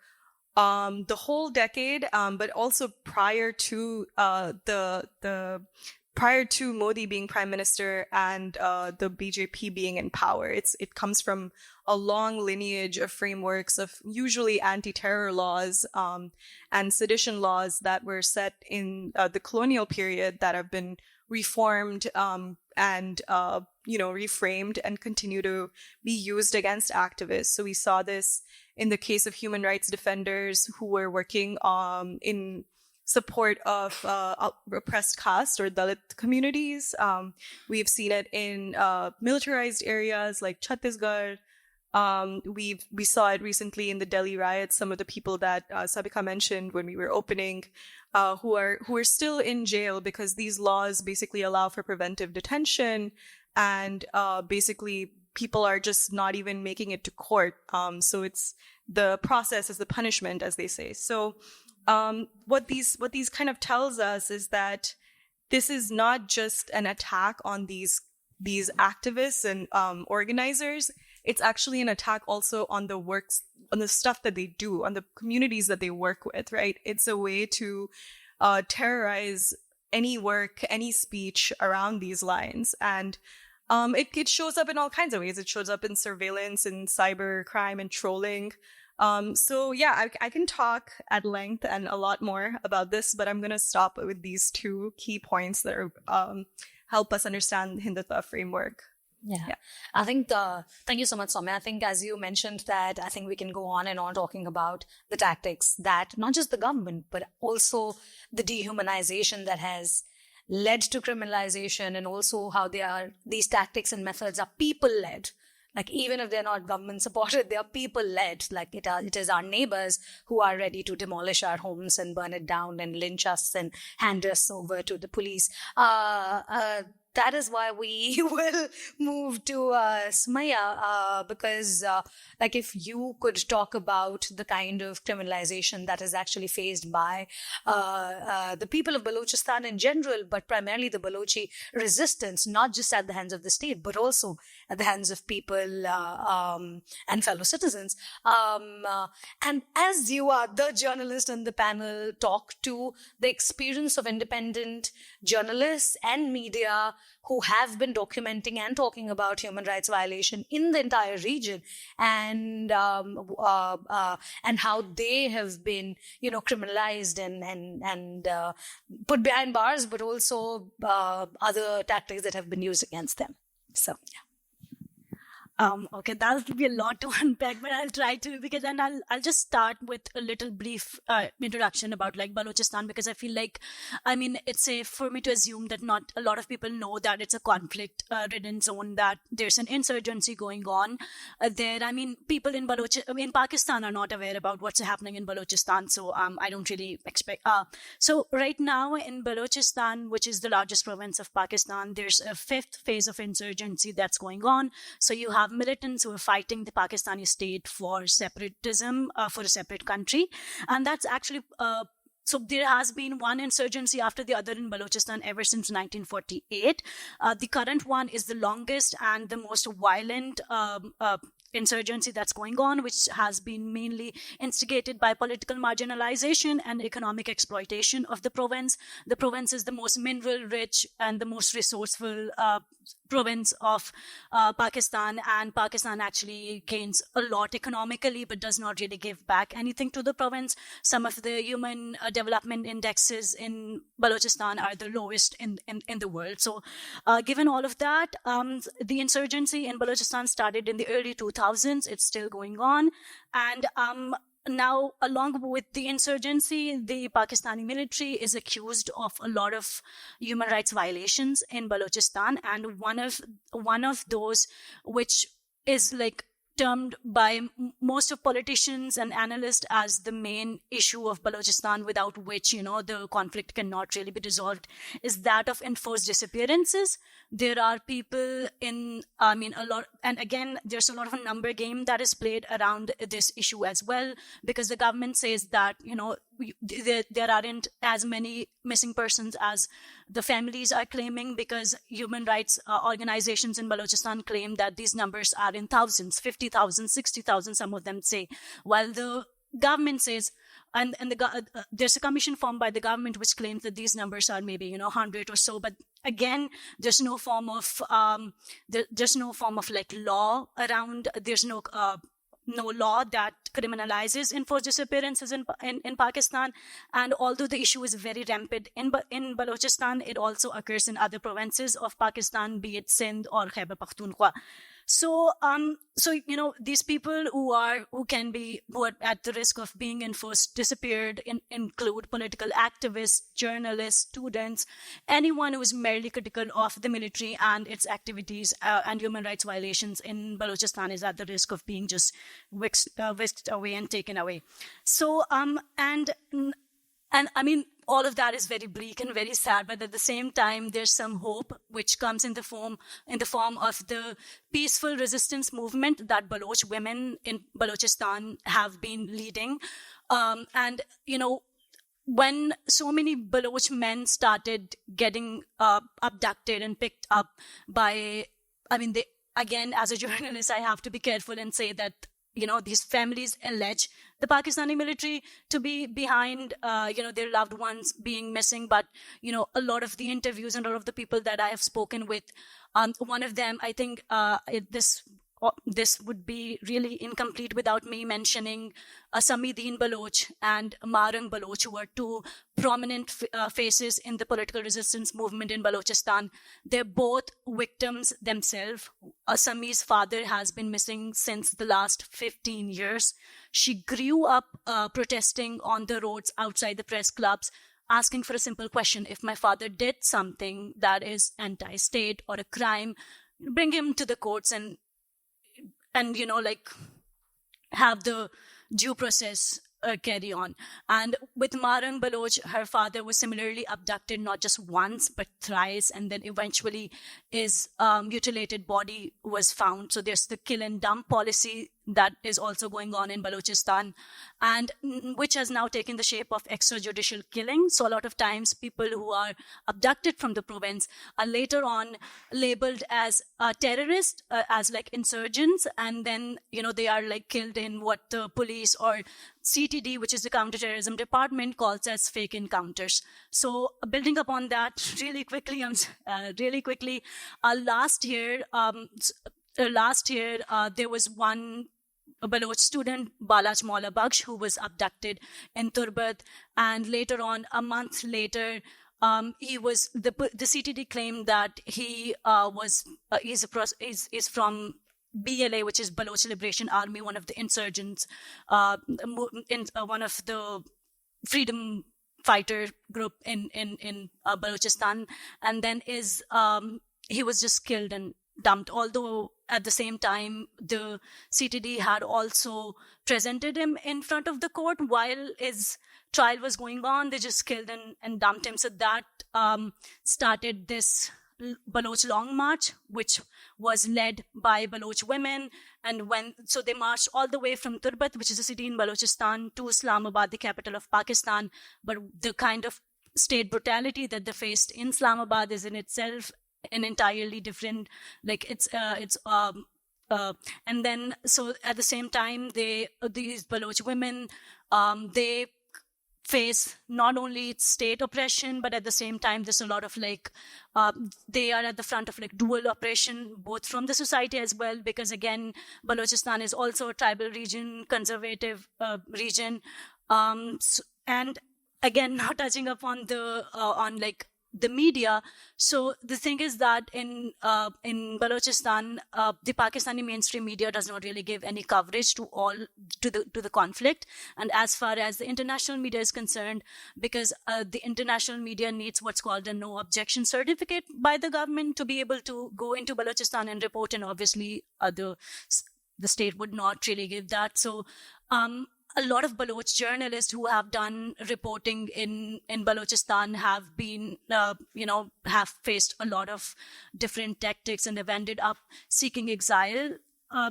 the whole decade, but also prior to prior to Modi being prime minister and the BJP being in power. It comes from a long lineage of frameworks of usually anti-terror laws and sedition laws that were set in the colonial period that have been reformed and reframed and continue to be used against activists. So we saw this in the case of human rights defenders who were working in support of oppressed caste or Dalit communities. We've seen it in militarized areas like Chhattisgarh. We saw it recently in the Delhi riots. Some of the people that Sabika mentioned when we were opening, who are still in jail because these laws basically allow for preventive detention, and basically people are just not even making it to court. So it's the process is the punishment, as they say. So what these kind of tells us is that this is not just an attack on these activists and organizers. It's actually an attack also on the works, on the stuff that they do, on the communities that they work with, right? It's a way to terrorize any work, any speech around these lines. And it shows up in all kinds of ways. It shows up in surveillance, in cyber crime, and trolling. So yeah, I can talk at length and a lot more about this, but I'm going to stop with these two key points that are help us understand Hindutva framework. Yeah. I think thank you so much, Saumya. I think as you mentioned that, I think we can go on and on talking about the tactics that not just the government, but also the dehumanization that has led to criminalization, and also how these tactics and methods are people-led. Like, even if they're not government supported, they are people-led. Like, it is our neighbors who are ready to demolish our homes and burn it down and lynch us and hand us over to the police. That is why we will move to Saumya, because like, if you could talk about the kind of criminalization that is actually faced by the people of Balochistan in general, but primarily the Balochi resistance, not just at the hands of the state, but also at the hands of people and fellow citizens. And as you are the journalist on the panel, talk to the experience of independent journalists and media who have been documenting and talking about human rights violation in the entire region, and how they have been, criminalized and put behind bars, but also other tactics that have been used against them. So, yeah. Okay, that'll be a lot to unpack, but I'll try to, because then I'll just start with a little brief introduction about like Balochistan, because I feel like, it's safe for me to assume that not a lot of people know that it's a conflict-ridden zone, that there's an insurgency going on there. People in Pakistan are not aware about what's happening in Balochistan, so I don't really expect. So right now in Balochistan, which is the largest province of Pakistan, there's a fifth phase of insurgency that's going on. So you have militants who are fighting the Pakistani state for separatism, for a separate country. And that's actually, so there has been one insurgency after the other in Balochistan ever since 1948. The current one is the longest and the most violent insurgency that's going on, which has been mainly instigated by political marginalization and economic exploitation of the province. The province is the most mineral rich and the most resourceful province of Pakistan, and Pakistan actually gains a lot economically but does not really give back anything to the province. Some of the human development indexes in Balochistan are the lowest in the world. So given all of that, the insurgency in Balochistan started in the early 2000s. It's still going on, and now, along with the insurgency, the Pakistani military is accused of a lot of human rights violations in Balochistan, and one of those, which is like termed by most of politicians and analysts as the main issue of Balochistan, without which, the conflict cannot really be resolved, is that of enforced disappearances. There are people a lot, and again, there's a lot of a number game that is played around this issue as well, because the government says that, there aren't as many missing persons as the families are claiming, because human rights organizations in Balochistan claim that these numbers are in thousands, 50,000, 60,000, some of them say, while the government says, and there's a commission formed by the government which claims that these numbers are maybe 100 or so, but again, there's no form of like law around. There's no law that criminalizes enforced disappearances in Pakistan. And although the issue is very rampant in Balochistan, it also occurs in other provinces of Pakistan, be it Sindh or Khyber Pakhtunkhwa. So these people who are at the risk of being enforced disappeared include political activists, journalists, students, anyone who is merely critical of the military and its activities and human rights violations in Balochistan is at the risk of being just whisked away and taken away. So all of that is very bleak and very sad, but at the same time, there's some hope which comes in the form of the peaceful resistance movement that Baloch women in Balochistan have been leading. When so many Baloch men started getting abducted and picked up by, again, as a journalist, I have to be careful and say that these families allege the Pakistani military to be behind, their loved ones being missing. But, a lot of the interviews and a lot of the people that I have spoken with, one of them, I think this would be really incomplete without me mentioning Samideen Baloch and Marang Baloch, who are two prominent faces in the political resistance movement in Balochistan. They're both victims themselves. Sami's father has been missing since the last 15 years. She grew up protesting on the roads outside the press clubs, asking for a simple question: if my father did something that is anti-state or a crime, bring him to the courts and have the due process carry on. And with Marang Baloch, her father was similarly abducted not just once but thrice, and then eventually his mutilated body was found. So there's the kill and dump policy that is also going on in Balochistan, and which has now taken the shape of extrajudicial killing. So a lot of times people who are abducted from the province are later on labeled as terrorists, as like insurgents, and then they are like killed in what the police or CTD, which is the counterterrorism department, calls as fake encounters. So building upon that really quickly, last year there was one Baloch student, Balaj Maula Baksh, who was abducted in Turbat, and later on, a month later, he was the CTD claimed that he is from BLA, which is Baloch Liberation Army, one of the insurgents, one of the freedom fighter group in Balochistan, and then he was just killed and dumped. Although at the same time, the CTD had also presented him in front of the court while his trial was going on. They just killed and dumped him. So that started this Baloch Long March, which was led by Baloch women. And so they marched all the way from Turbat, which is a city in Balochistan, to Islamabad, the capital of Pakistan. But the kind of state brutality that they faced in Islamabad is in itself an entirely different, and then so at the same time, these Baloch women, they face not only state oppression, but at the same time there's a lot of they are at the front of dual oppression, both from the society as well, because again, Balochistan is also a tribal region, conservative region, and again, now touching upon the media. So the thing is that in Balochistan, the Pakistani mainstream media does not really give any coverage to the conflict. And as far as the international media is concerned, because the international media needs what's called a no objection certificate by the government to be able to go into Balochistan and report, and obviously the state would not really give that. So a lot of Baloch journalists who have done reporting in Balochistan have been, have faced a lot of different tactics and have ended up seeking exile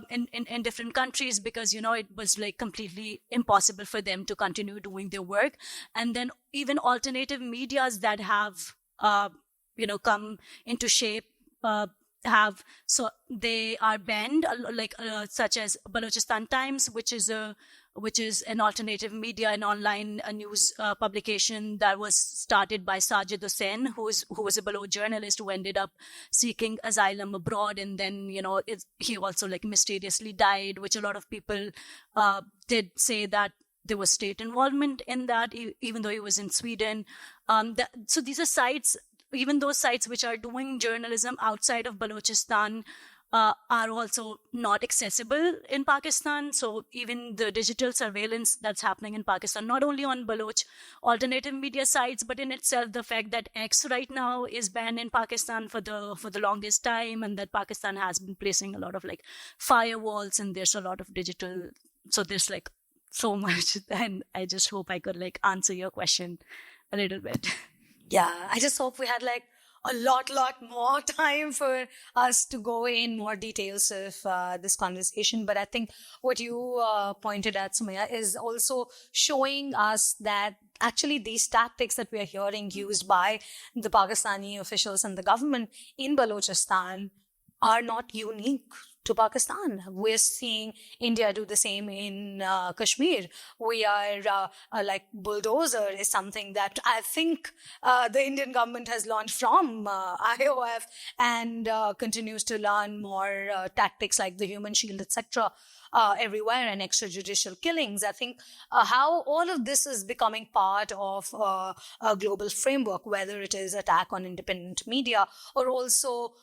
in different countries, because, it was completely impossible for them to continue doing their work. And then even alternative medias that have, come into shape, so they are banned, such as Balochistan Times, which is an alternative media, an online news publication that was started by Sajid Hussain, who was a Baloch journalist who ended up seeking asylum abroad, and then he also mysteriously died, which a lot of people did say that there was state involvement in that, even though he was in Sweden. So these are sites. Even those sites which are doing journalism outside of Balochistan are also not accessible in Pakistan. So even the digital surveillance that's happening in Pakistan, not only on Baloch alternative media sites, but in itself, the fact that X right now is banned in Pakistan for the longest time, and that Pakistan has been placing a lot of firewalls, and there's a lot of digital. So there's so much. And I just hope I could answer your question a little bit. Yeah, I just hope we had a lot more time for us to go in more details of this conversation. But I think what you pointed at, Saumya, is also showing us that actually these tactics that we are hearing used by the Pakistani officials and the government in Balochistan are not unique to Pakistan. We're seeing India do the same in Kashmir. We are like bulldozer is something that I think the Indian government has learned from IOF and continues to learn more tactics like the human shield, etc. Everywhere, and extrajudicial killings. I think how all of this is becoming part of a global framework, whether it is attack on independent media or also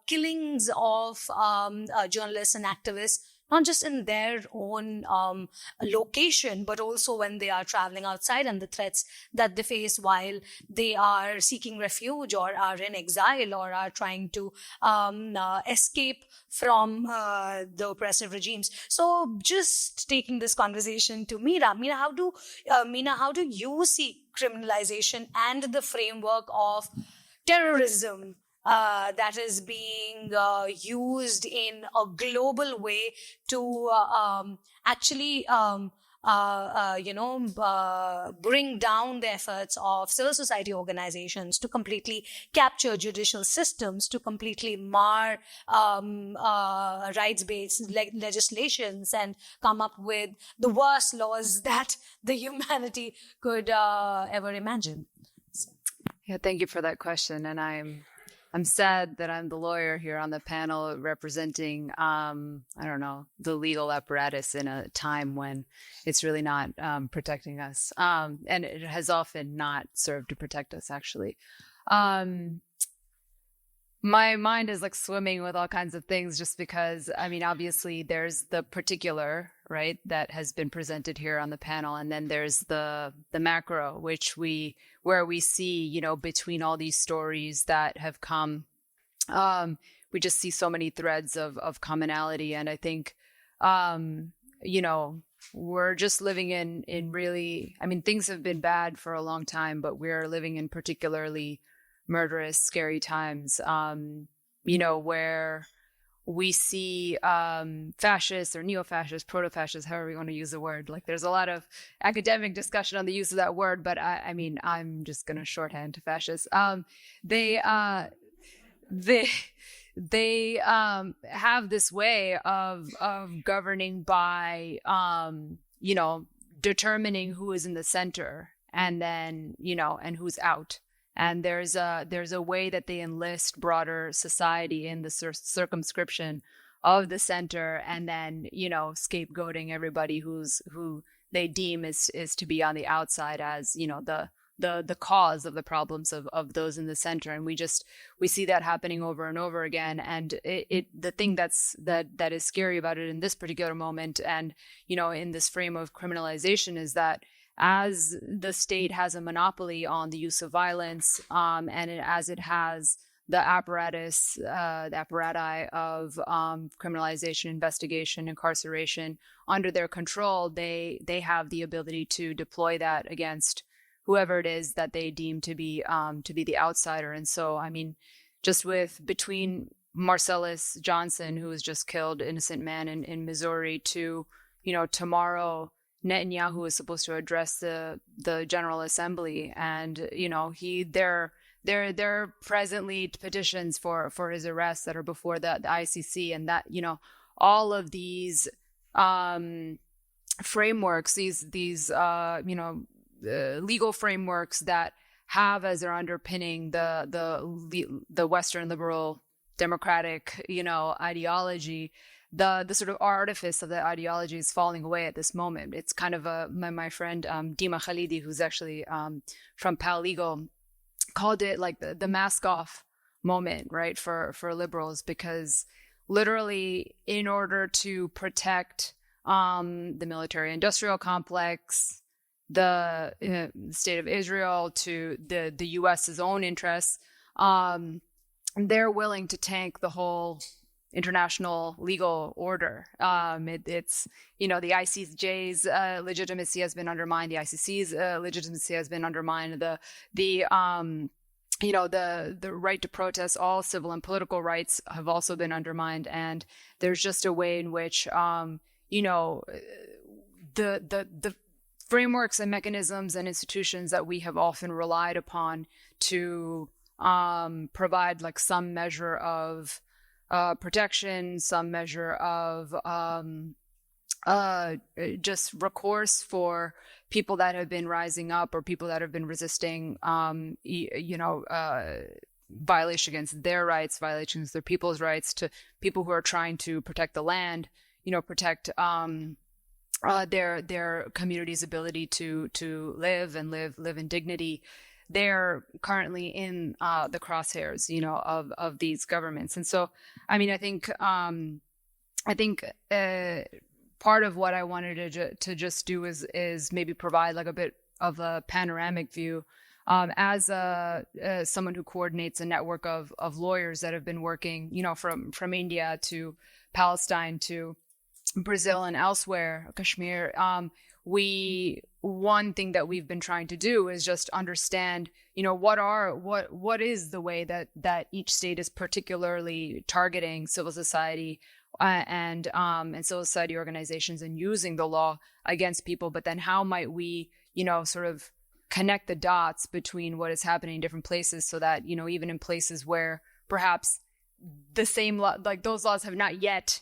killings of journalists and activists, not just in their own location, but also when they are traveling outside, and the threats that they face while they are seeking refuge or are in exile or are trying to escape from the oppressive regimes. So just taking this conversation to Meena, how do you see criminalization and the framework of terrorism that is being used in a global way to actually bring down the efforts of civil society organizations to completely capture judicial systems, to completely mar rights-based legislations and come up with the worst laws that the humanity could ever imagine? Yeah, thank you for that question. And I'm sad that I'm the lawyer here on the panel representing, the legal apparatus in a time when it's really not protecting us. And it has often not served to protect us, actually. My mind is like swimming with all kinds of things just because, obviously there's the particular, right, that has been presented here on the panel. And then there's the macro, where we see, between all these stories that have come, we just see so many threads of commonality. And I think, we're just living in really, things have been bad for a long time, but we're living in particularly murderous, scary times, where we see fascists or neo-fascists, proto-fascists, however you want to use the word. Like, there's a lot of academic discussion on the use of that word, but I'm just going to shorthand to fascists. They have this way of governing by, determining who is in the center and then, and who's out. And there's a way that they enlist broader society in the circumscription of the center, and then scapegoating everybody who they deem is to be on the outside as the cause of the problems of those in the center. And we see that happening over and over again. And the thing that is scary about it in this particular moment, and in this frame of criminalization, is that as the state has a monopoly on the use of violence, as it has the apparatus, the apparati of criminalization, investigation, incarceration under their control, they have the ability to deploy that against whoever it is that they deem to be the outsider. And so, just between Marcellus Johnson, who was just killed, innocent man in Missouri, to tomorrow Netanyahu is supposed to address the General Assembly, and there are presently petitions for his arrest that are before the ICC, and that all of these frameworks, these legal frameworks that have as their underpinning the Western liberal democratic ideology. The sort of artifice of that ideology is falling away at this moment. It's kind of my friend Dima Khalidi, who's actually from Pal Legal, called it like the mask off moment, right, for liberals, because literally in order to protect the military industrial complex, the state of Israel, to the US's own interests, they're willing to tank the whole international legal order. It's the ICJ's legitimacy has been undermined. The ICC's legitimacy has been undermined. The right to protest, all civil and political rights, have also been undermined. And there's just a way in which the frameworks and mechanisms and institutions that we have often relied upon to provide like some measure of protection, some measure of just recourse for people that have been rising up or people that have been resisting, violation against their rights, violations of their people's rights, to people who are trying to protect the land, protect their community's ability to live in dignity. They're currently in the crosshairs, of these governments. And so, I mean, I think part of what I wanted to just do is maybe provide like a bit of a panoramic view, as someone who coordinates a network of lawyers that have been working, from India to Palestine to Brazil and elsewhere, Kashmir. One thing that we've been trying to do is just understand, what is the way that each state is particularly targeting civil society and civil society organizations and using the law against people. But then how might we, sort of connect the dots between what is happening in different places, so that, even in places where perhaps the same law, like those laws have not yet,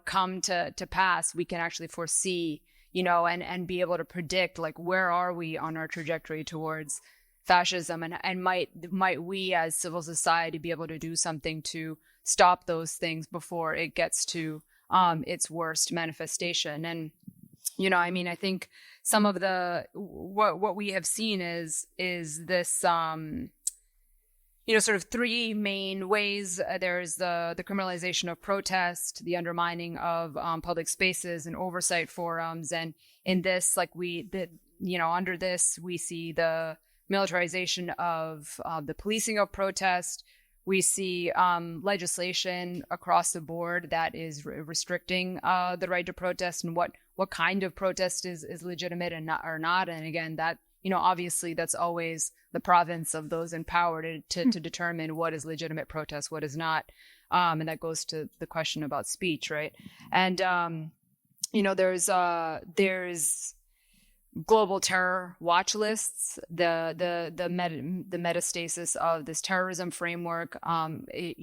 come to pass, we can actually foresee, and be able to predict, like, where are we on our trajectory towards fascism, and might we as civil society be able to do something to stop those things before it gets to its worst manifestation. And I think some of the what we have seen is this sort of three main ways. There's the criminalization of protest, the undermining of public spaces and oversight forums, and in this, under this, we see the militarization of the policing of protest. We see legislation across the board that is restricting the right to protest, and what kind of protest is legitimate and not or not. And again, that obviously that's always the province of those in power to determine what is legitimate protest, what is not, and that goes to the question about speech, right? And there's global terror watch lists, the metastasis of this terrorism framework. It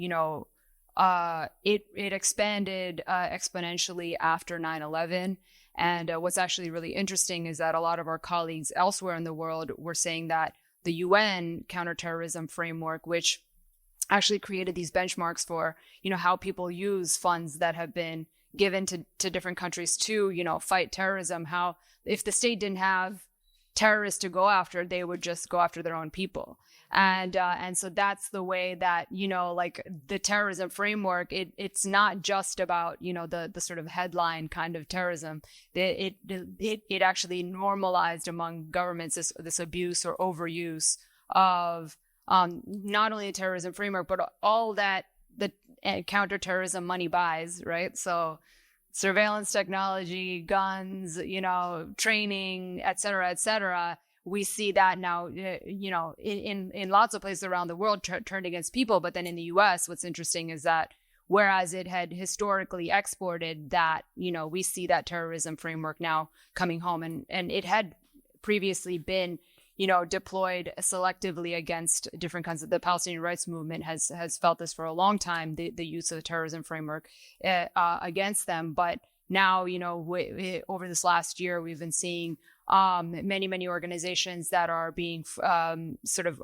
expanded exponentially after 9/11. And what's actually really interesting is that a lot of our colleagues elsewhere in the world were saying that the UN counterterrorism framework, which actually created these benchmarks for, how people use funds that have been given to different countries to, fight terrorism, how if the state didn't have terrorists to go after, they would just go after their own people. And so that's the way that, like the terrorism framework, it's not just about, the sort of headline kind of terrorism. It actually normalized among governments this abuse or overuse of not only the terrorism framework, but all that the counterterrorism money buys, right? So surveillance technology, guns, training, et cetera, we see that now, in lots of places around the world turned against people. But then in the US, what's interesting is that whereas it had historically exported that, we see that terrorism framework now coming home, and it had previously been, deployed selectively against different kinds of, the Palestinian rights movement has felt this for a long time, the use of the terrorism framework against them. But now, over this last year, we've been seeing many organizations that are being sort of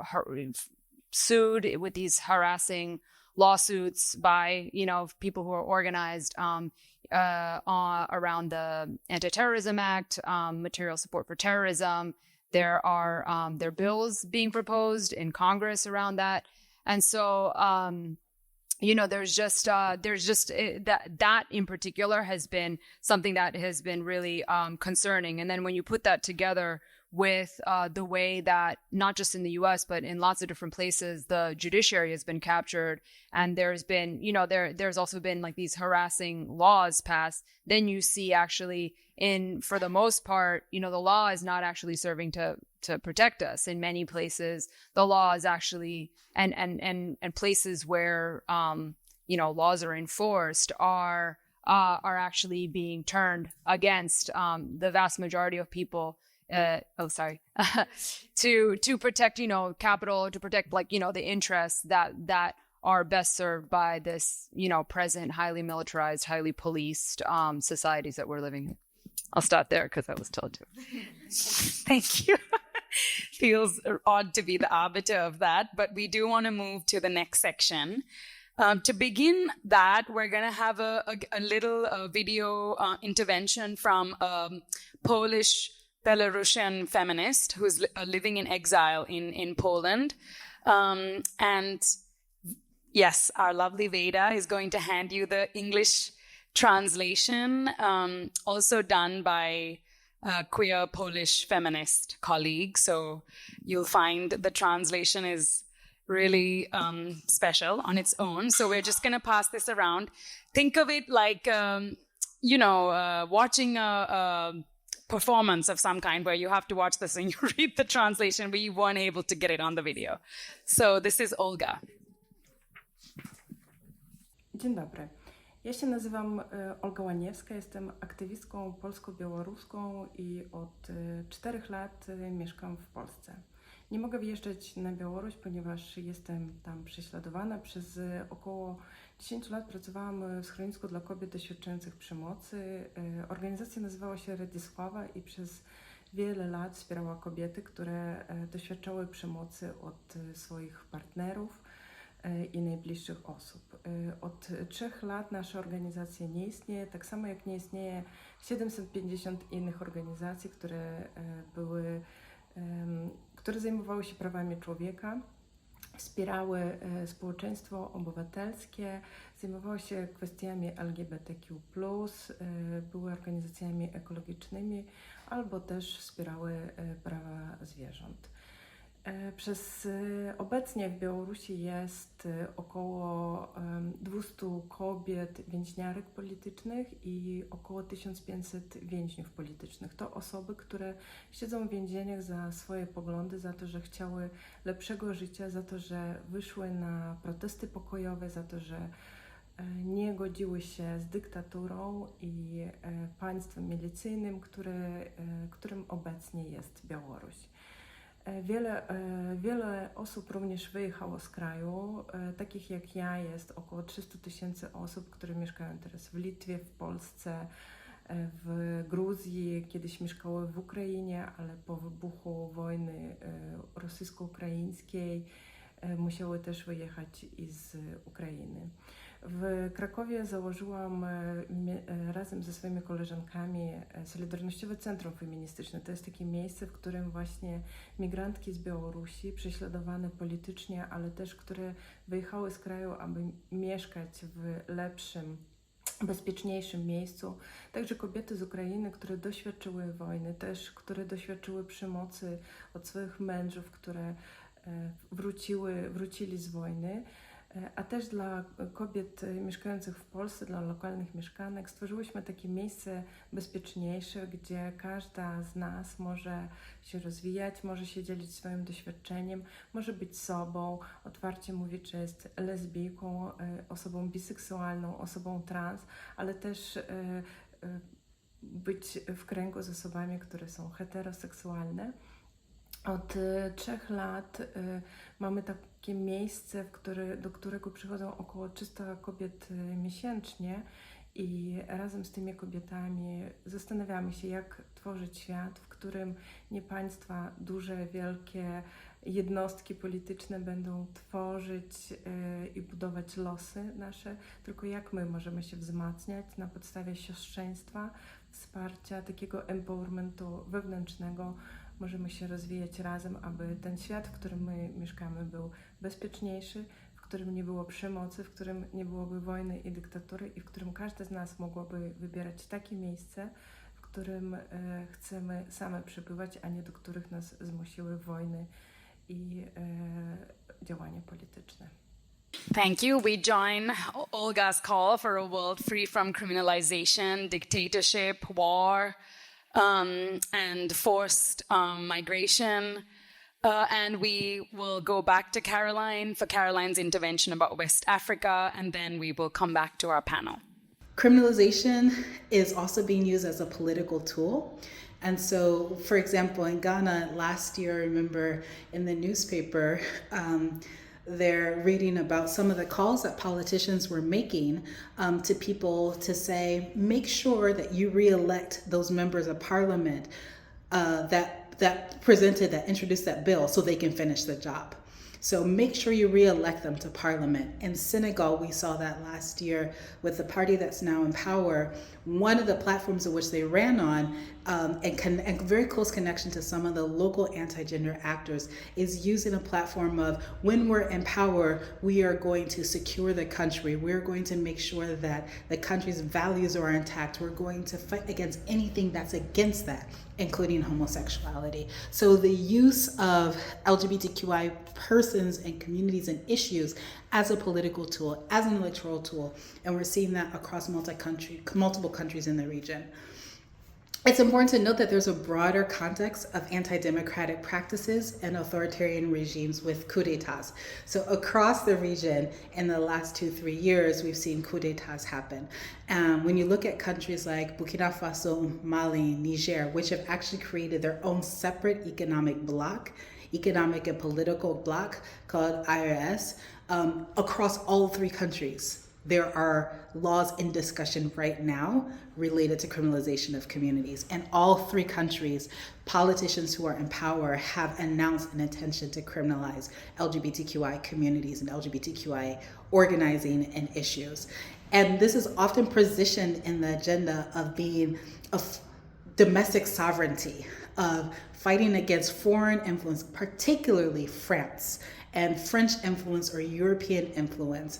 sued with these harassing lawsuits by, people who are organized around the Anti-Terrorism Act, material support for terrorism. There are bills being proposed in Congress around that. And so, there's just that in particular has been something that has been really concerning. And then when you put that together with the way that not just in the US, but in lots of different places, the judiciary has been captured, and there's been, there's also been like these harassing laws passed, then you see actually for the most part, the law is not actually serving to protect us. In many places, the law is actually, and places where, laws are enforced are actually being turned against the vast majority of people. To protect, capital, to protect the interests that are best served by this, present, highly militarized, highly policed societies that we're living in. I'll stop there because I was told to. Thank you. Feels odd to be the arbiter of that, but we do want to move to the next section. To begin that, we're going to have a little video intervention from a Polish Belarusian feminist who's living in exile in Poland. And yes, our lovely Veda is going to hand you the English translation, also done by a queer Polish feminist colleague. So you'll find the translation is really special on its own. So we're just going to pass this around. Think of it like, watching a performance of some kind where you have to watch this and you read the translation, but you weren't able to get it on the video. So this is Olga. Dzień dobry. Ja się nazywam Olga Łaniewska, jestem aktywistką polsko-białoruską i od 4 lat mieszkam w Polsce. Nie mogę wjeżdżać na Białoruś, ponieważ jestem tam prześladowana. Przez około 10 lat pracowałam w schronisku dla kobiet doświadczających przemocy. Organizacja nazywała się Radisława i przez wiele lat wspierała kobiety, które doświadczały przemocy od swoich partnerów i najbliższych osób. Od 3 lat nasza organizacja nie istnieje, tak samo jak nie istnieje 750 innych organizacji, które zajmowały się prawami człowieka, wspierały społeczeństwo obywatelskie, zajmowały się kwestiami LGBTQ+, były organizacjami ekologicznymi albo też wspierały prawa zwierząt. Obecnie w Białorusi jest około 200 kobiet więźniarek politycznych i około 1500 więźniów politycznych. To osoby, które siedzą w więzieniach za swoje poglądy, za to, że chciały lepszego życia, za to, że wyszły na protesty pokojowe, za to, że nie godziły się z dyktaturą i państwem milicyjnym, którym obecnie jest Białoruś. Wiele osób również wyjechało z kraju, takich jak ja jest około 300 000 osób, które mieszkają teraz w Litwie, w Polsce, w Gruzji, kiedyś mieszkały w Ukrainie, ale po wybuchu wojny rosyjsko-ukraińskiej musiały też wyjechać z Ukrainy. W Krakowie założyłam razem ze swoimi koleżankami Solidarnościowe Centrum Feministyczne. To jest takie miejsce, w którym właśnie migrantki z Białorusi, prześladowane politycznie, ale też które wyjechały z kraju, aby mieszkać w lepszym, bezpieczniejszym miejscu. Także kobiety z Ukrainy, które doświadczyły wojny, też które doświadczyły przemocy od swoich mężów, które wrócili z wojny, a też dla kobiet mieszkających w Polsce, dla lokalnych mieszkanek stworzyłyśmy takie miejsce bezpieczniejsze, gdzie każda z nas może się rozwijać, może się dzielić swoim doświadczeniem, może być sobą, otwarcie mówić, że jest lesbijką, osobą biseksualną, osobą trans, ale też być w kręgu z osobami, które są heteroseksualne. Od 3 lat mamy takie miejsce, do którego przychodzą około 300 kobiet miesięcznie i razem z tymi kobietami zastanawiamy się, jak tworzyć świat, w którym nie państwa, duże, wielkie jednostki polityczne będą tworzyć i budować losy nasze, tylko jak my możemy się wzmacniać na podstawie siostrzeństwa, wsparcia, takiego empowermentu wewnętrznego. Możemy się rozwijać razem, aby ten świat, w którym my mieszkamy, był bezpieczniejszy, w którym nie było przemocy, w którym nie byłoby wojny i dyktatury i w którym każdy z nas mogłoby wybierać takie miejsce, w którym chcemy same przebywać, a nie do których nas zmusiły wojny i działania polityczne. Thank you. We join Olga's call for a world free from criminalization, dictatorship, war, and forced migration. And we will go back to Caroline for Caroline's intervention about West Africa, and then we will come back to our panel. Criminalization is also being used as a political tool. And so, for example, in Ghana last year, I remember in the newspaper, they're reading about some of the calls that politicians were making to people to say, make sure that you re-elect those members of parliament that introduced that bill so they can finish the job. So make sure you re-elect them to parliament. In Senegal, we saw that last year with the party that's now in power. One of the platforms of which they ran on, and very close connection to some of the local anti-gender actors, is using a platform of, when we're in power, we are going to secure the country. We're going to make sure that the country's values are intact. We're going to fight against anything that's against that, including homosexuality. So the use of LGBTQI persons and communities and issues as a political tool, as an electoral tool, and we're seeing that across multiple countries in the region. It's important to note that there's a broader context of anti-democratic practices and authoritarian regimes with coups d'etats. So across the region in the last 2-3 years, we've seen coups d'etats happen. When you look at countries like Burkina Faso, Mali, Niger, which have actually created their own separate economic and political bloc called IRS, across all 3 countries, there are laws in discussion right now related to criminalization of communities. And all 3 countries, politicians who are in power have announced an intention to criminalize LGBTQI communities and LGBTQI organizing and issues. And this is often positioned in the agenda of being of domestic sovereignty, of fighting against foreign influence, particularly France and French influence or European influence.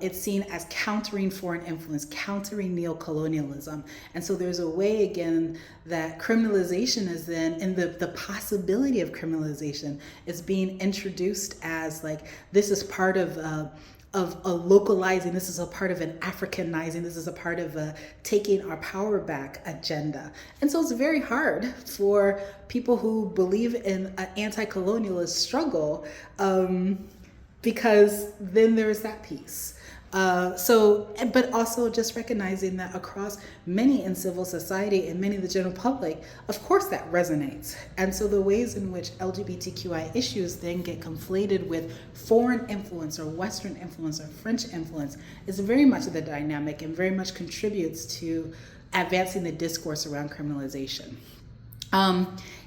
It's seen as countering foreign influence, countering neocolonialism. And so there's a way, again, that criminalization is then, and the possibility of criminalization is being introduced as like, this is part of a localizing, this is a part of an Africanizing, this is a part of a taking our power back agenda. And so it's very hard for people who believe in an anti-colonialist struggle, because then there's that piece. But also just recognizing that across many in civil society and many of the general public, of course that resonates. And so the ways in which LGBTQI issues then get conflated with foreign influence or Western influence or French influence is very much the dynamic and very much contributes to advancing the discourse around criminalization.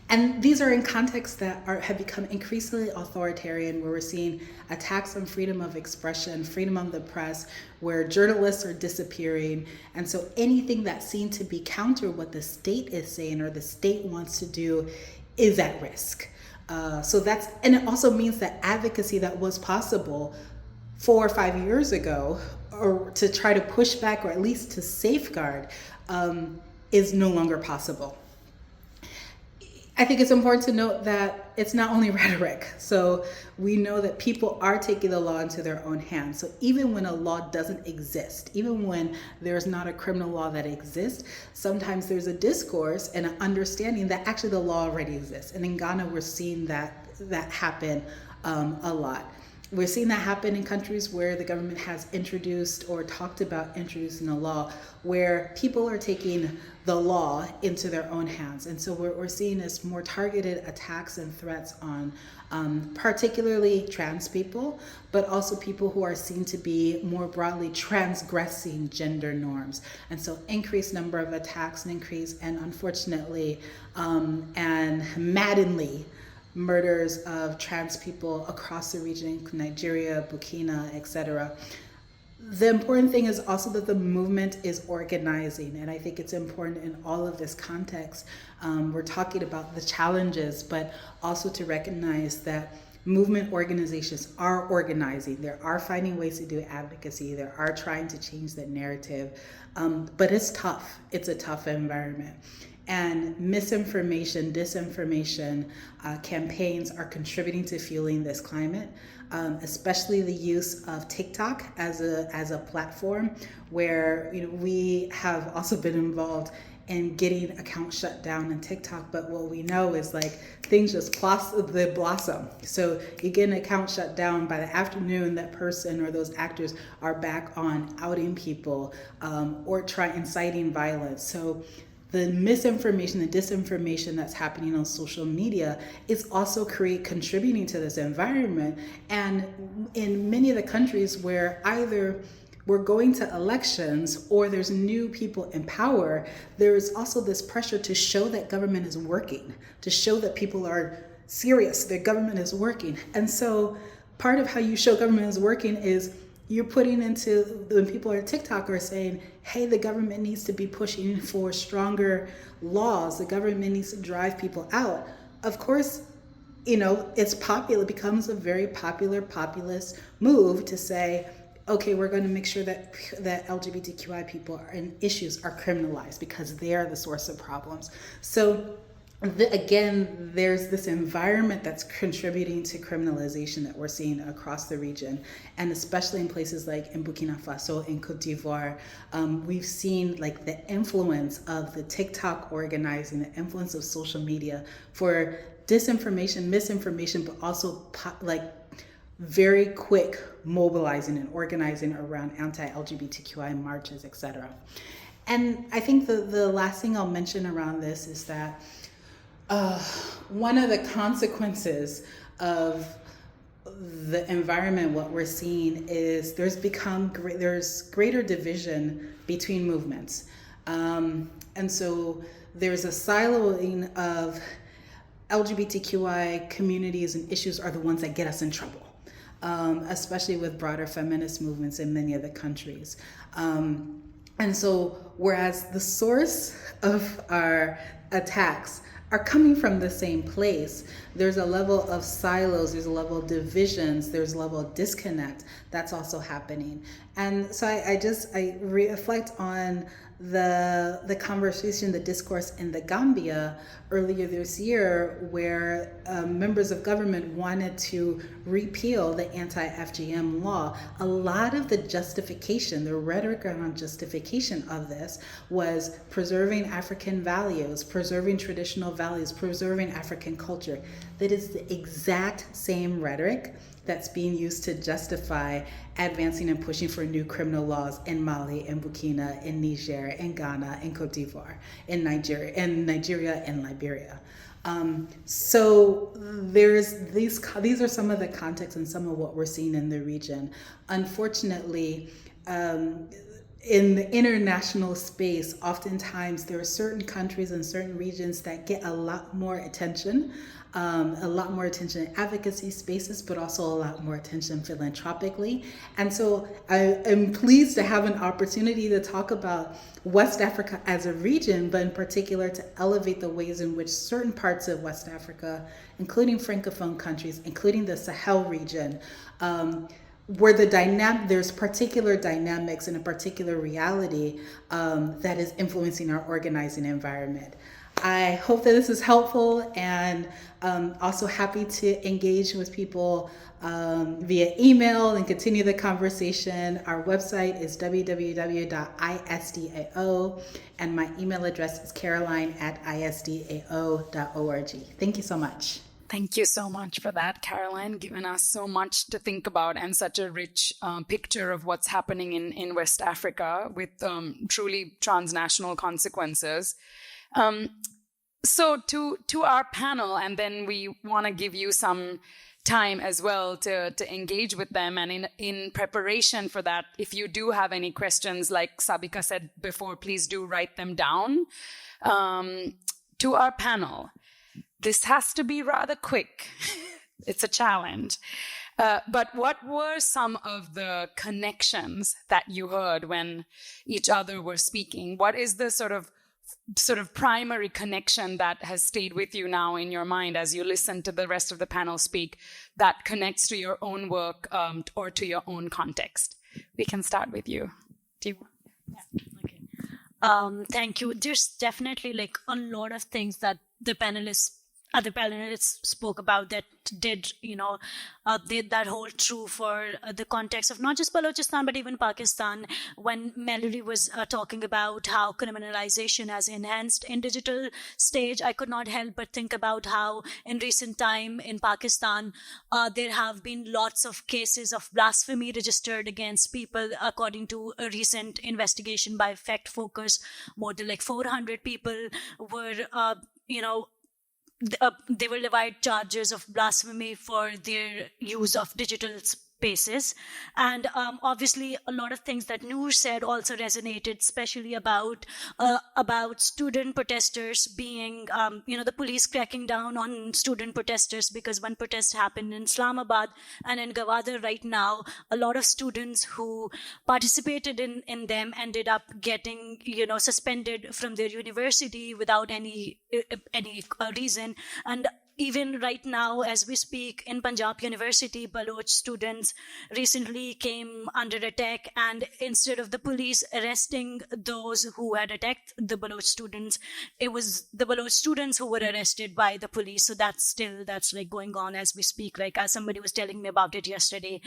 And these are in contexts that have become increasingly authoritarian, where we're seeing attacks on freedom of expression, freedom of the press, where journalists are disappearing. And so anything that's seen to be counter what the state is saying or the state wants to do is at risk. And it also means that advocacy that was possible 4 or 5 years ago, or to try to push back or at least to safeguard, is no longer possible. I think it's important to note that it's not only rhetoric. So we know that people are taking the law into their own hands. So even when a law doesn't exist, even when there's not a criminal law that exists, sometimes there's a discourse and an understanding that actually the law already exists. And in Ghana, we're seeing that happen a lot. We're seeing that happen in countries where the government has introduced or talked about introducing a law where people are taking the law into their own hands. And so what we're seeing is more targeted attacks and threats on particularly trans people, but also people who are seen to be more broadly transgressing gender norms. And so increased number of attacks and unfortunately and maddeningly murders of trans people across the region, Nigeria, Burkina, etc. The important thing is also that the movement is organizing, and I think it's important in all of this context. We're talking about the challenges, but also to recognize that movement organizations are organizing. They are finding ways to do advocacy. They are trying to change that narrative, but it's tough. It's a tough environment. And misinformation, disinformation campaigns are contributing to fueling this climate, especially the use of TikTok as a platform where we have also been involved in getting accounts shut down on TikTok. But what we know is like things just blossom. So you get an account shut down, by the afternoon that person or those actors are back on outing people or inciting violence. So the misinformation, the disinformation that's happening on social media is also contributing to this environment. And in many of the countries where either we're going to elections or there's new people in power, there is also this pressure to show that government is working, to show that people are serious, that government is working. And so part of how you show government is working is you're putting into, when people are TikTok are saying, hey, the government needs to be pushing for stronger laws, the government needs to drive people out. Of course, it's popular, it becomes a very popular populist move to say, okay, we're going to make sure that LGBTQI people and issues are criminalized because they're the source of problems. So again, there's this environment that's contributing to criminalization that we're seeing across the region, and especially in places like in Burkina Faso, in Cote d'Ivoire. We've seen like the influence of the TikTok organizing, the influence of social media for disinformation, misinformation, but also very quick mobilizing and organizing around anti-LGBTQI marches, etc. And I think the last thing I'll mention around this is that one of the consequences of the environment, what we're seeing is there's greater division between movements. And so there's a siloing of LGBTQI communities and issues are the ones that get us in trouble, especially with broader feminist movements in many of the countries. And so whereas the source of our attacks are coming from the same place, there's a level of silos, there's a level of divisions, there's a level of disconnect that's also happening. And so I reflect on the conversation, the discourse in the Gambia earlier this year, where members of government wanted to repeal the anti-FGM law. A lot of the justification, the rhetoric around justification of this was preserving African values, preserving traditional values, preserving African culture. That is the exact same rhetoric that's being used to justify advancing and pushing for new criminal laws in Mali, in Burkina, in Niger, in Ghana, in Cote d'Ivoire, in Nigeria, and Liberia. So these are some of the context and some of what we're seeing in the region. Unfortunately, in the international space, oftentimes there are certain countries and certain regions that get a lot more attention in advocacy spaces, but also a lot more attention philanthropically. And so I am pleased to have an opportunity to talk about West Africa as a region, but in particular to elevate the ways in which certain parts of West Africa, including Francophone countries, including the Sahel region, where there's particular dynamics and a particular reality that is influencing our organizing environment. I hope that this is helpful, and also happy to engage with people via email and continue the conversation. Our website is www.isdao, and my email address is caroline@isdao.org. Thank you so much. Thank you so much for that, Caroline, giving us so much to think about and such a rich picture of what's happening in West Africa with truly transnational consequences. So to our panel, and then we want to give you some time as well to engage with them. And in preparation for that, if you do have any questions, like Sabika said before, please do write them down. To our panel, this has to be rather quick. It's a challenge. But what were some of the connections that you heard when each other were speaking? What is the sort of primary connection that has stayed with you now in your mind as you listen to the rest of the panel speak that connects to your own work or to your own context? We can start with you. Do you? Yeah. Okay. Thank you. There's definitely like a lot of things that the panelists other panelists spoke about that did, that hold true for the context of not just Balochistan, but even Pakistan. When Mallory was talking about how criminalization has enhanced in digital stage, I could not help but think about how in recent time in Pakistan, there have been lots of cases of blasphemy registered against people. According to a recent investigation by Fact Focus, more than like 400 people were, they were levied charges of blasphemy for their use of digital spaces. And obviously, a lot of things that Noor said also resonated, especially about student protesters being, the police cracking down on student protesters, because when protests happened in Islamabad and in Gwadar right now, a lot of students who participated in them ended up getting, suspended from their university without any reason. And even right now, as we speak, in Punjab University, Baloch students recently came under attack, and instead of the police arresting those who had attacked the Baloch students, it was the Baloch students who were arrested by the police. So that's like going on as we speak, like as somebody was telling me about it yesterday.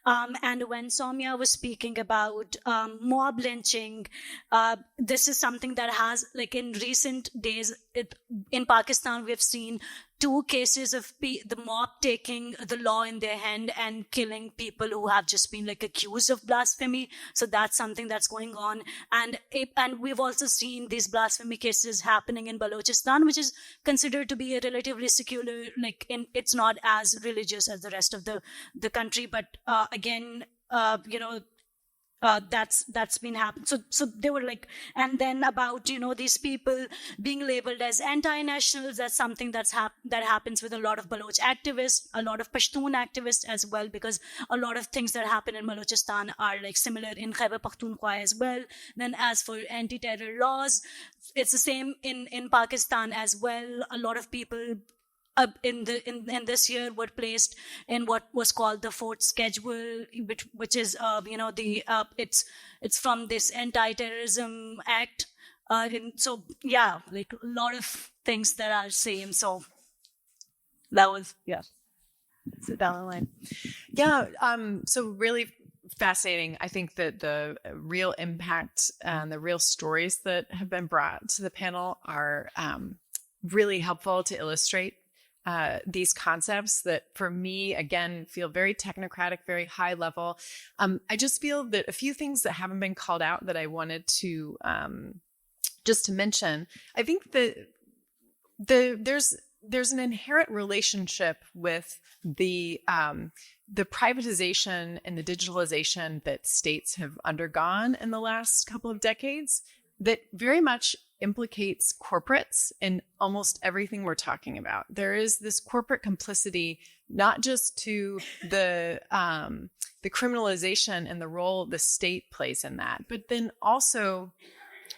And when Saumya was speaking about mob lynching, this is something that has, like in recent days, in Pakistan, we've seen 2 cases of the mob taking the law in their hand and killing people who have just been like accused of blasphemy. So that's something that's going on. And we've also seen these blasphemy cases happening in Balochistan, which is considered to be a relatively secular, it's not as religious as the rest of the country. But again, that's been happening. So they were like, and then about, these people being labeled as anti-nationals, that's something that happens with a lot of Baloch activists, a lot of Pashtun activists as well, because a lot of things that happen in Balochistan are like similar in Khyber Pakhtunkhwa as well. Then as for anti-terror laws, it's the same in Pakistan as well. A lot of people in this year were placed in what was called the fourth schedule, which is it's from this anti-terrorism act. So yeah, like a lot of things that are same. So that was Sit down the line. Yeah. So really fascinating. I think that the real impact and the real stories that have been brought to the panel are really helpful to illustrate these concepts that, for me, again, feel very technocratic, very high level. I just feel that a few things that haven't been called out that I wanted to just to mention. I think that there's an inherent relationship with the privatization and the digitalization that states have undergone in the last couple of decades that very much implicates corporates in almost everything we're talking about. There is this corporate complicity, not just to the criminalization and the role the state plays in that, but then also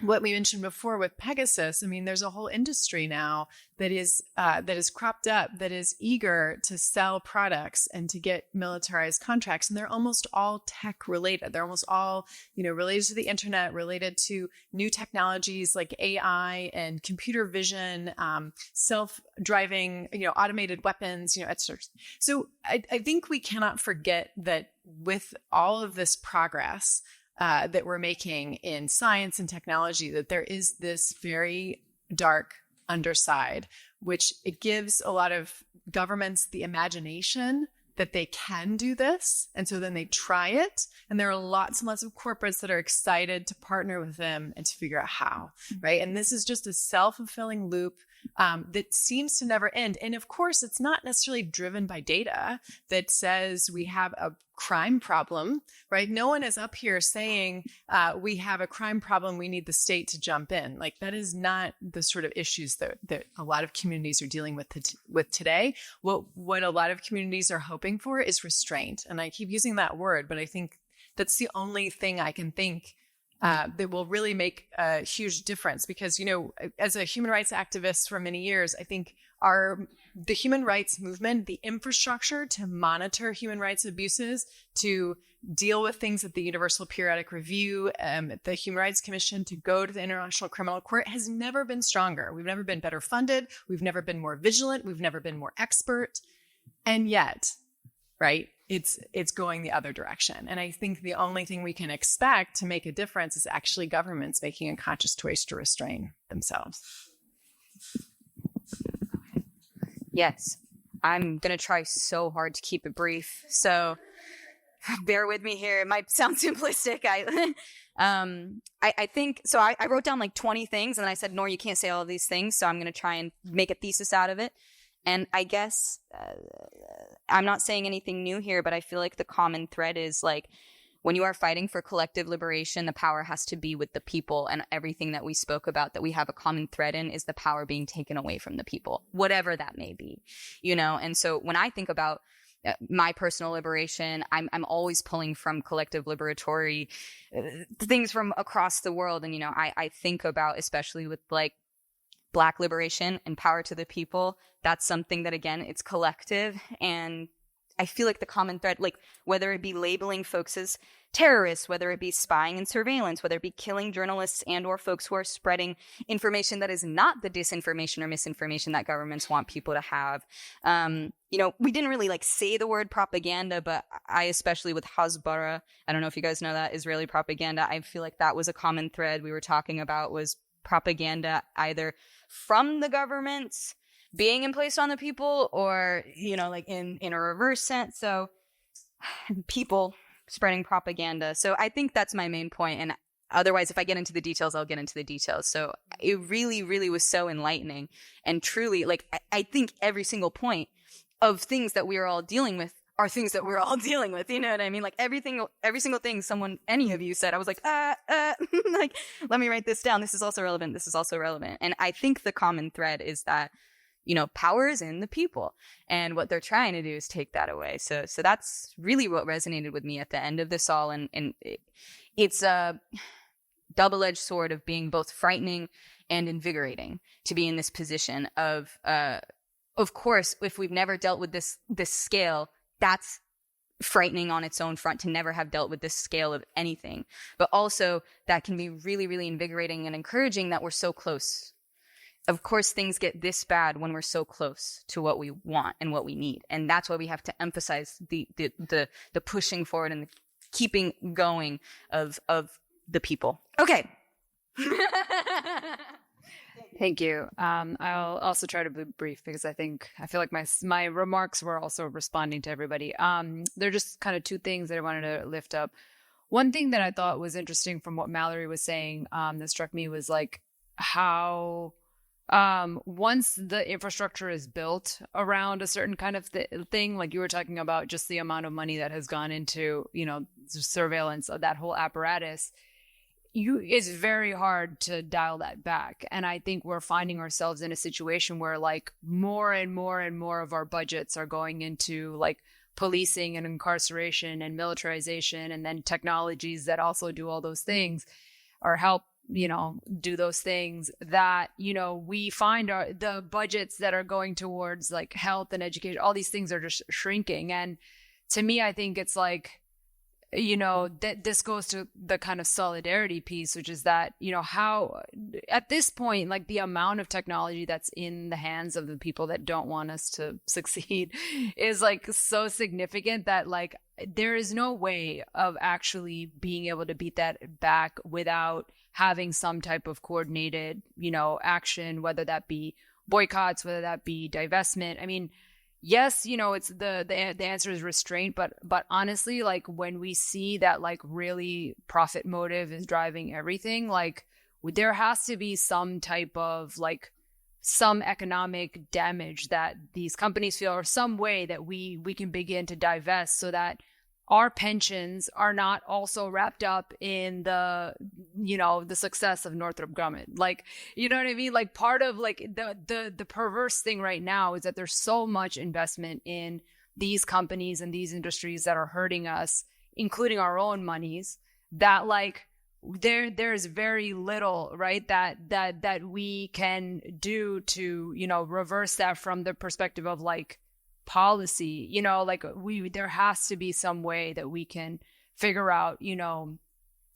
what we mentioned before with Pegasus. I mean, there's a whole industry now that is cropped up, that is eager to sell products and to get militarized contracts. And they're almost all tech related. They're almost all, related to the internet, related to new technologies like AI and computer vision, self-driving, automated weapons, etc. So I think we cannot forget that with all of this progress that we're making in science and technology, that there is this very dark underside, which it gives a lot of governments the imagination that they can do this. And so then they try it. And there are lots and lots of corporates that are excited to partner with them and to figure out how, right? And this is just a self-fulfilling loop that seems to never end. And of course, it's not necessarily driven by data that says we have a crime problem, right? No one is up here saying we have a crime problem, we need the state to jump in. Like, that is not the sort of issues that a lot of communities are dealing with today. What a lot of communities are hoping for is restraint. And I keep using that word, but I think that's the only thing I can think that will really make a huge difference. Because, as a human rights activist for many years, I think the human rights movement, the infrastructure to monitor human rights abuses, to deal with things at the Universal Periodic Review, the Human Rights Commission, to go to the International Criminal Court has never been stronger. We've never been better funded. We've never been more vigilant. We've never been more expert. And yet, right, it's going the other direction. And I think the only thing we can expect to make a difference is actually governments making a conscious choice to restrain themselves. Yes, I'm going to try so hard to keep it brief. So bear with me here. It might sound simplistic. I think, so I wrote down like 20 things and I said, Noor, you can't say all of these things. So I'm going to try and make a thesis out of it. And I guess I'm not saying anything new here, but I feel like the common thread is like, when you are fighting for collective liberation, the power has to be with the people, and everything that we spoke about that we have a common thread in is the power being taken away from the people, whatever that may be, And so when I think about my personal liberation, I'm always pulling from collective liberatory things from across the world. And, I think about, especially with like Black liberation and power to the people, that's something that, again, it's collective. And I feel like the common thread, like whether it be labeling folks as terrorists, whether it be spying and surveillance, whether it be killing journalists and or folks who are spreading information that is not the disinformation or misinformation that governments want people to have. We didn't really like say the word propaganda, but I, especially with Hasbara, I don't know if you guys know that, Israeli propaganda, I feel like that was a common thread we were talking about, was propaganda either from the governments being in place on the people, or, like in a reverse sense. So people spreading propaganda. So I think that's my main point. And otherwise, if I get into the details, I'll get into the details. So it really, really was so enlightening. And truly, like, I think every single point of things that we are all dealing with are things that we're all dealing with. You know what I mean? Like every single thing any of you said, I was like, like, let me write this down. This is also relevant. This is also relevant. And I think the common thread is that, power is in the people, and what they're trying to do is take that away. So that's really what resonated with me at the end of this all. And it's a double-edged sword of being both frightening and invigorating to be in this position of course, if we've never dealt with this scale, that's frightening on its own front to never have dealt with this scale of anything. But also that can be really, really invigorating and encouraging that we're so close. Of course, things get this bad when we're so close to what we want and what we need. And that's why we have to emphasize the pushing forward and the keeping going of the people. Okay. Thank you. I'll also try to be brief because I feel like my remarks were also responding to everybody. There are just kind of two things that I wanted to lift up. One thing that I thought was interesting from what Mallory was saying that struck me was like how once the infrastructure is built around a certain kind of thing, like you were talking about, just the amount of money that has gone into, surveillance of that whole apparatus, it's very hard to dial that back. And I think we're finding ourselves in a situation where like more and more and more of our budgets are going into like policing and incarceration and militarization, and then technologies that also do all those things or help do those things, that we find the budgets that are going towards like health and education, all these things are just shrinking. And to me, I think it's like, this goes to the kind of solidarity piece, which is that, how at this point, like the amount of technology that's in the hands of the people that don't want us to succeed is like so significant that like there is no way of actually being able to beat that back without having some type of coordinated, action, whether that be boycotts, whether that be divestment. I mean, yes, it's the answer is restraint, but honestly, like when we see that like really profit motive is driving everything, like there has to be some type of like some economic damage that these companies feel, or some way that we can begin to divest so that our pensions are not also wrapped up in the success of Northrop Grumman. Like, you know what I mean? Like part of like the perverse thing right now is that there's so much investment in these companies and these industries that are hurting us, including our own monies, that like there's very little, right, that we can do to, you know, reverse that from the perspective of like policy. You know, like there has to be some way that we can figure out, you know,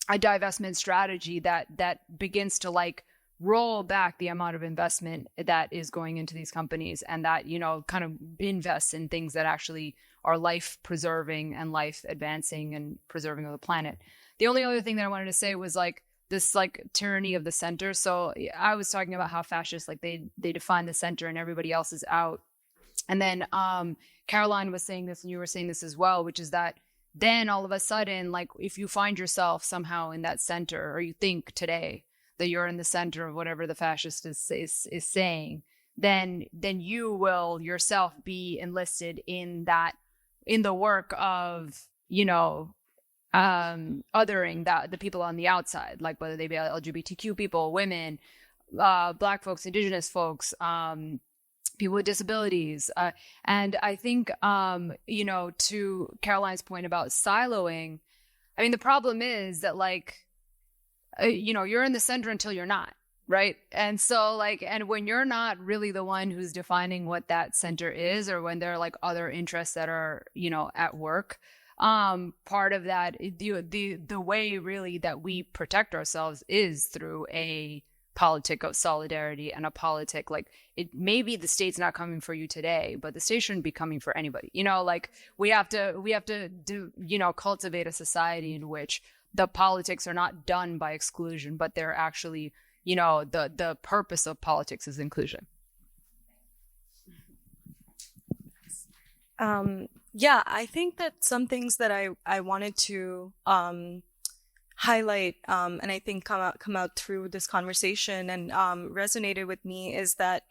a divestment strategy that begins to like roll back the amount of investment that is going into these companies, and that, you know, kind of invests in things that actually are life preserving and life advancing and preserving of the planet. The only other thing that I wanted to say was like this like tyranny of the center. So I was talking about how fascists, like they define the center and everybody else is out. And then Caroline was saying this, and you were saying this as well, which is that then all of a sudden, like if you find yourself somehow in that center, or you think today that you're in the center of whatever the fascist is saying, then you will yourself be enlisted in the work of, you know, othering the people on the outside, like whether they be LGBTQ people, women, Black folks, Indigenous folks, people with disabilities. And I think, you know, to Caroline's point about siloing, I mean, the problem is that like, you know, you're in the center until you're not, right? And so like, and when you're not really the one who's defining what that center is, or when there are like other interests that are, you know, at work, part of that, the way really that we protect ourselves is through a politic of solidarity, and a politic like, it maybe the state's not coming for you today, but the state shouldn't be coming for anybody. You know, like we have to do, you know, cultivate a society in which the politics are not done by exclusion, but they're actually, you know, the purpose of politics is inclusion. Yeah, I think that some things that I wanted to highlight, and I think come out through this conversation and resonated with me, is that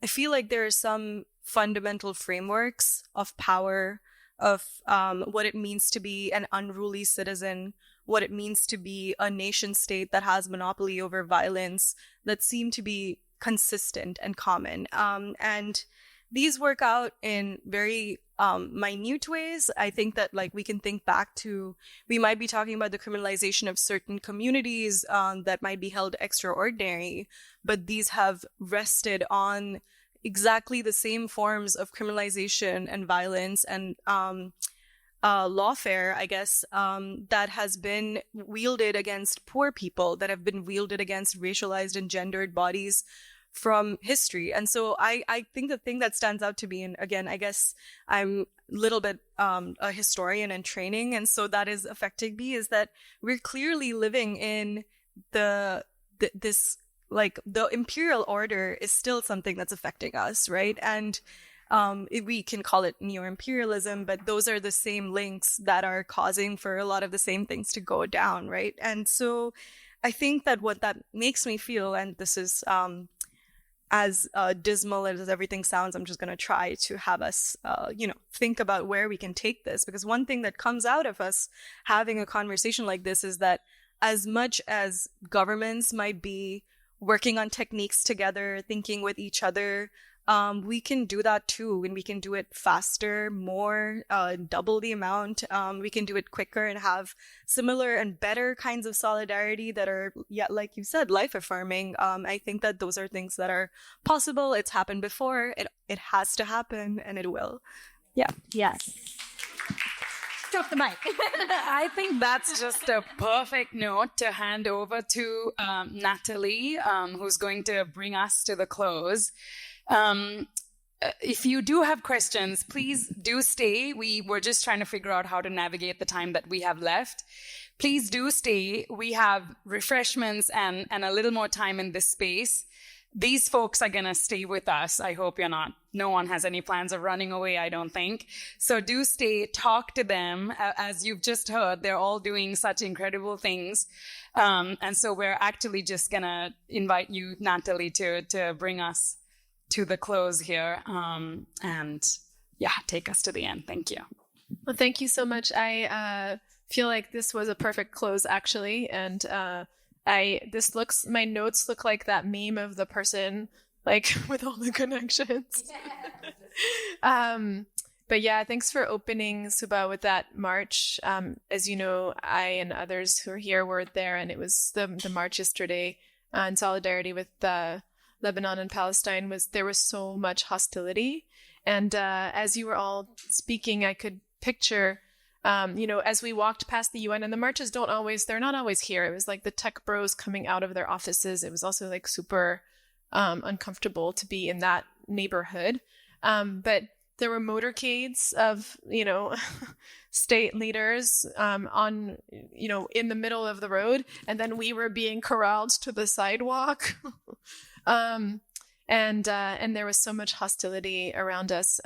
I feel like there are some fundamental frameworks of power, of what it means to be an unruly citizen, what it means to be a nation state that has monopoly over violence, that seem to be consistent and common. And these work out in very minute ways. I think that like we can think back to, we might be talking about the criminalization of certain communities that might be held extraordinary, but these have rested on exactly the same forms of criminalization and violence and lawfare, I guess, that has been wielded against poor people, that have been wielded against racialized and gendered bodies from history. And so I think the thing that stands out to me, and again, I guess I'm a little bit a historian in training, and so that is affecting me, is that we're clearly living in this like the imperial order is still something that's affecting us, right? And we can call it neo-imperialism, but those are the same links that are causing for a lot of the same things to go down, right? And so I think that what that makes me feel, and this is as dismal as everything sounds, I'm just going to try to have us, think about where we can take this. Because one thing that comes out of us having a conversation like this is that as much as governments might be working on techniques together, thinking with each other, we can do that too, and we can do it faster, more, double the amount. We can do it quicker and have similar and better kinds of solidarity that are, yeah, like you said, life affirming. I think that those are things that are possible. It's happened before. It has to happen, and it will. Yeah. Yes. Drop the mic. I think that's just a perfect note to hand over to Natalie, who's going to bring us to the close. If you do have questions, please do stay. We were just trying to figure out how to navigate the time that we have left. Please do stay. We have refreshments and a little more time in this space. These folks are going to stay with us. I hope you're not. No one has any plans of running away, I don't think. So do stay, talk to them. As you've just heard, they're all doing such incredible things. And so we're actually just going to invite you, Natalie, to bring us to the close here. And yeah, take us to the end. Thank you. Well, thank you so much. I feel like this was a perfect close, actually. And my notes look like that meme of the person like with all the connections. But But yeah, thanks for opening, Suba, with that march. As you know, I and others who are here were there, and it was the march yesterday in solidarity with Lebanon and Palestine. There was so much hostility. And as you were all speaking, I could picture, as we walked past the UN, and the marches they're not always here. It was like the tech bros coming out of their offices. It was also like super uncomfortable to be in that neighborhood. But there were motorcades of, state leaders on, in the middle of the road. And then we were being corralled to the sidewalk. And there was so much hostility around us.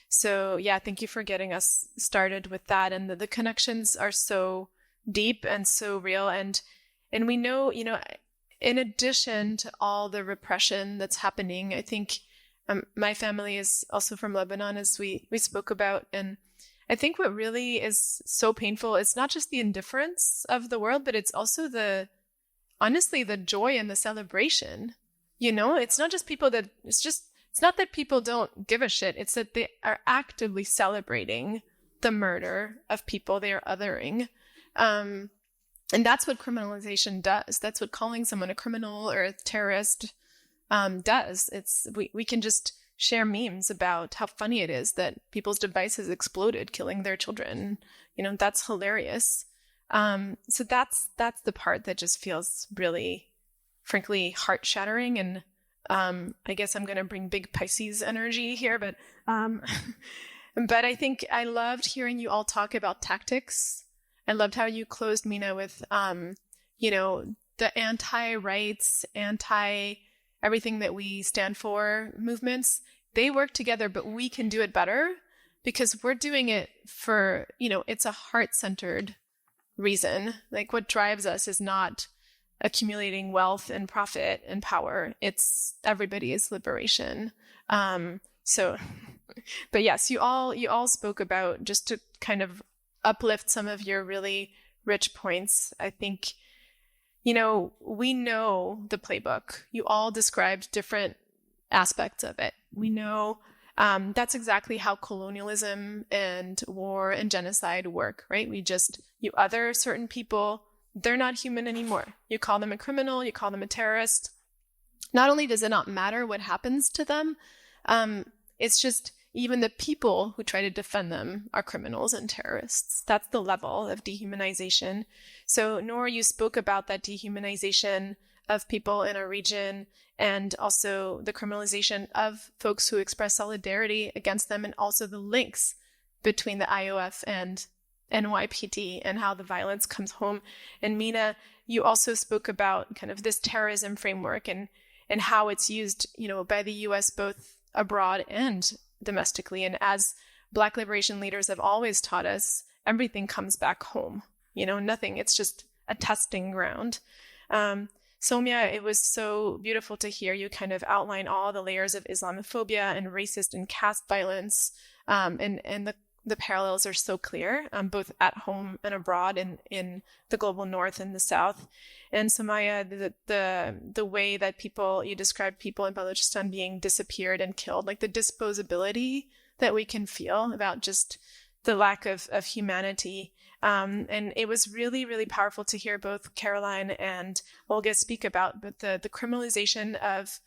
So yeah, thank you for getting us started with that. And the connections are so deep and so real. And we know, in addition to all the repression that's happening, I think my family is also from Lebanon, as we spoke about. And I think what really is so painful is not just the indifference of the world, but it's also honestly, the joy and the celebration. It's not just it's not that people don't give a shit. It's that they are actively celebrating the murder of people they are othering. And that's what criminalization does. That's what calling someone a criminal or a terrorist does. We can just share memes about how funny it is that people's devices exploded, killing their children. That's hilarious. So that's the part that just feels really, frankly, heart-shattering. And I guess I'm going to bring big Pisces energy here, but I think I loved hearing you all talk about tactics. I loved how you closed, Meena, with the anti-rights, everything that we stand for movements. They work together, but we can do it better because we're doing it for, it's a heart-centered reason. Like, what drives us is not accumulating wealth and profit and power. It's everybody's liberation. But yes, you all spoke about, just to kind of uplift some of your really rich points. I think, we know the playbook. You all described different aspects of it. We know that's exactly how colonialism and war and genocide work, right? You other certain people, they're not human anymore. You call them a criminal, you call them a terrorist. Not only does it not matter what happens to them, it's just even the people who try to defend them are criminals and terrorists. That's the level of dehumanization. So, Noor, you spoke about that dehumanization of people in a region and also the criminalization of folks who express solidarity against them, and also the links between the IOF and NYPD and how the violence comes home. And Meena, you also spoke about kind of this terrorism framework and how it's used, by the US both abroad and domestically. And as Black liberation leaders have always taught us, everything comes back home. Nothing. It's just a testing ground. Saumya, it was so beautiful to hear you kind of outline all the layers of Islamophobia and racist and caste violence, and the parallels are so clear, both at home and abroad in the global north and the south. And Saumya, the way that you described people in Balochistan being disappeared and killed, like the disposability that we can feel about just the lack of humanity. And it was really, really powerful to hear both Caroline and Olga speak about the criminalization of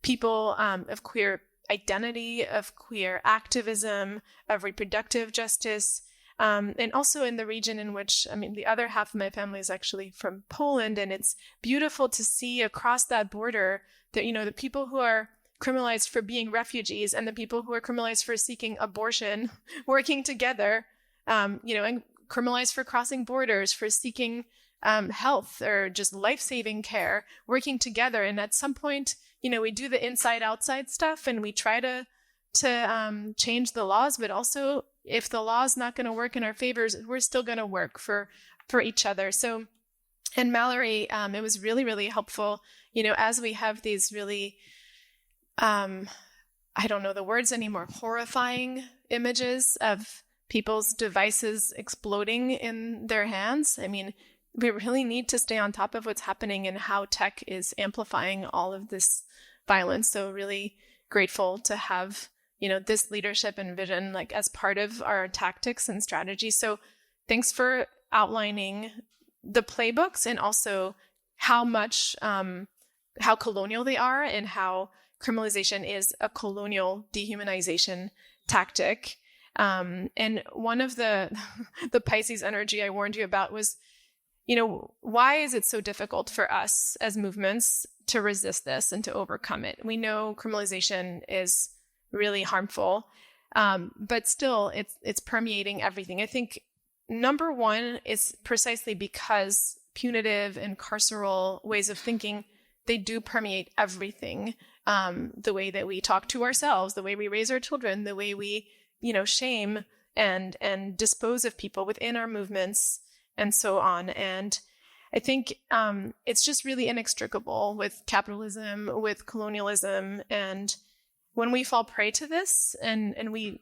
people, of queer identity, of queer activism, of reproductive justice, and also in the region in which, the other half of my family is actually from Poland, and it's beautiful to see across that border that, the people who are criminalized for being refugees and the people who are criminalized for seeking abortion working together, and criminalized for crossing borders, for seeking health or just life-saving care, working together. And at some point, we do the inside-outside stuff and we try to change the laws, but also if the law is not going to work in our favors, we're still going to work for each other. So, and Mallory, it was really, really helpful, as we have these really, I don't know the words anymore, horrifying images of people's devices exploding in their hands. We really need to stay on top of what's happening and how tech is amplifying all of this violence. So really grateful to have, this leadership and vision, like as part of our tactics and strategy. So thanks for outlining the playbooks and also how much, how colonial they are and how criminalization is a colonial dehumanization tactic. And one of the Pisces energy I warned you about was, why is it so difficult for us as movements to resist this and to overcome it? We know criminalization is really harmful, but still it's permeating everything. I think number one is precisely because punitive and carceral ways of thinking, they do permeate everything. The way that we talk to ourselves, the way we raise our children, the way we, shame and dispose of people within our movements and so on. And I think it's just really inextricable with capitalism, with colonialism. And when we fall prey to this and we,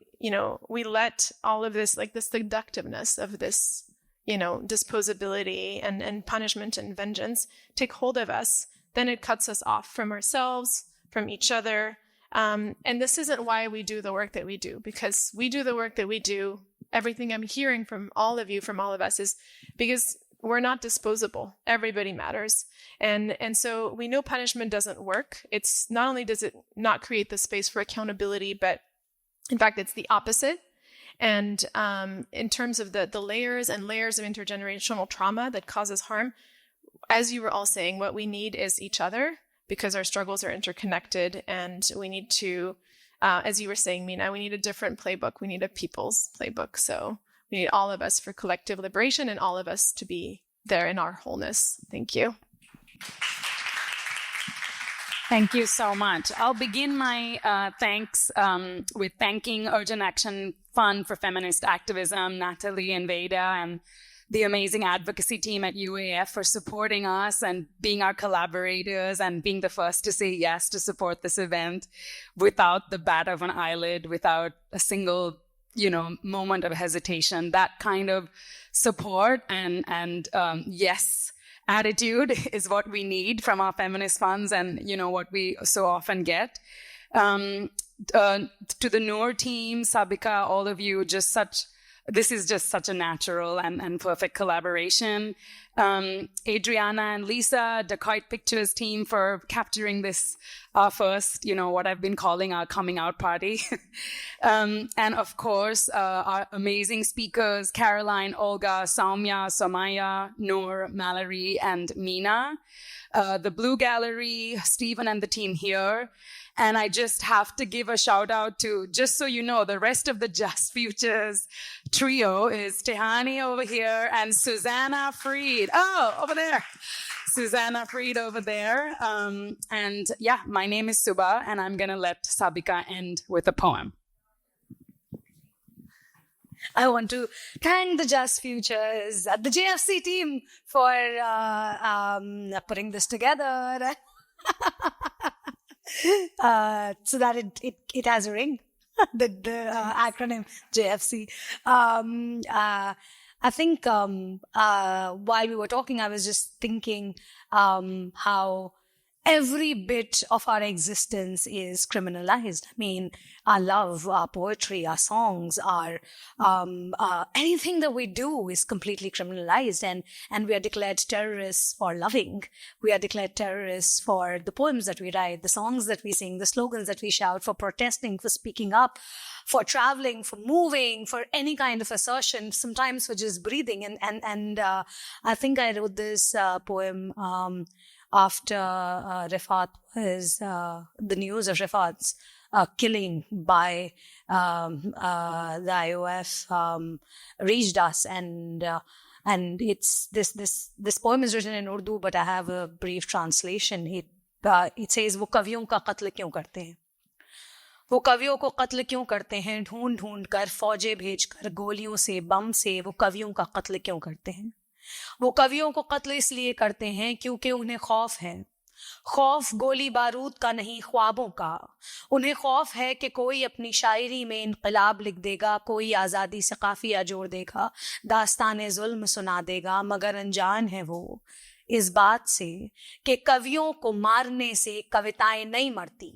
we let all of this, like the seductiveness of this, disposability and punishment and vengeance take hold of us, then it cuts us off from ourselves, from each other. And this isn't why we do the work that we do, because we do the work that we do. Everything I'm hearing from all of you, from all of us, is because we're not disposable. Everybody matters. And so we know punishment doesn't work. It's not only does it not create the space for accountability, but in fact, it's the opposite. And in terms of the layers and layers of intergenerational trauma that causes harm, as you were all saying, what we need is each other, because our struggles are interconnected, and we need to, as you were saying, Meena, we need a different playbook. We need a people's playbook. So we need all of us for collective liberation and all of us to be there in our wholeness. Thank you. Thank you so much. I'll begin my thanks with thanking Urgent Action Fund for Feminist Activism, Natalie and Veda, and the amazing advocacy team at UAF for supporting us and being our collaborators and being the first to say yes to support this event without the bat of an eyelid, without a single, moment of hesitation. That kind of support and yes attitude is what we need from our feminist funds and, what we so often get. To the Noor team, Sabika, all of you, this is just such a natural and perfect collaboration. Adriana and Lisa, Dacoit Pictures team, for capturing this, first, what I've been calling our coming out party. And of course, our amazing speakers, Caroline, Olga, Saumya, Somaya, Noor, Mallory, and Meena. The Blue Gallery, Stephen and the team here. And I just have to give a shout out to, just so you know, the rest of the Just Futures trio is Tehani over here and Susanna Freed. Oh, over there. Susanna Freed over there. And yeah, my name is Suba, and I'm going to let Sabika end with a poem. I want to thank the Just Futures, the JFC team, for putting this together. So that it has a ring, the acronym JFC. I think while we were talking, I was just thinking how every bit of our existence is criminalized. I mean, our love, our poetry, our songs, our anything that we do is completely criminalized, and we are declared terrorists for loving. We are declared terrorists for the poems that we write, the songs that we sing, the slogans that we shout, for protesting, for speaking up, for traveling, for moving, for any kind of assertion, sometimes for just breathing. And I think I wrote this poem after Rifat was the news of Rifat's killing by the IOF reached us, and it's this poem is written in Urdu, but I have a brief translation. It says, "वो कवियों का कत्ल क्यों करते हैं? वो कवियों को कत्ल क्यों करते हैं? ढूंढ ढूंढ कर फौजें भेजकर गोलियों से बम से वो कवियों का कत्ल क्यों करते हैं? वो कवियों को कत्ल इसलिए करते हैं क्योंकि उन्हें खौफ है, खौफ गोली बारूद का नहीं, ख्वाबों का। उन्हें खौफ है कि कोई अपनी शायरी में इनकलाब लिख देगा, कोई आज़ादी से काफिया जोड़ देगा, दास्तान जुल्म सुना देगा, मगर अनजान है वो इस बात से कि कवियों को मारने से कविताएं नहीं मरती,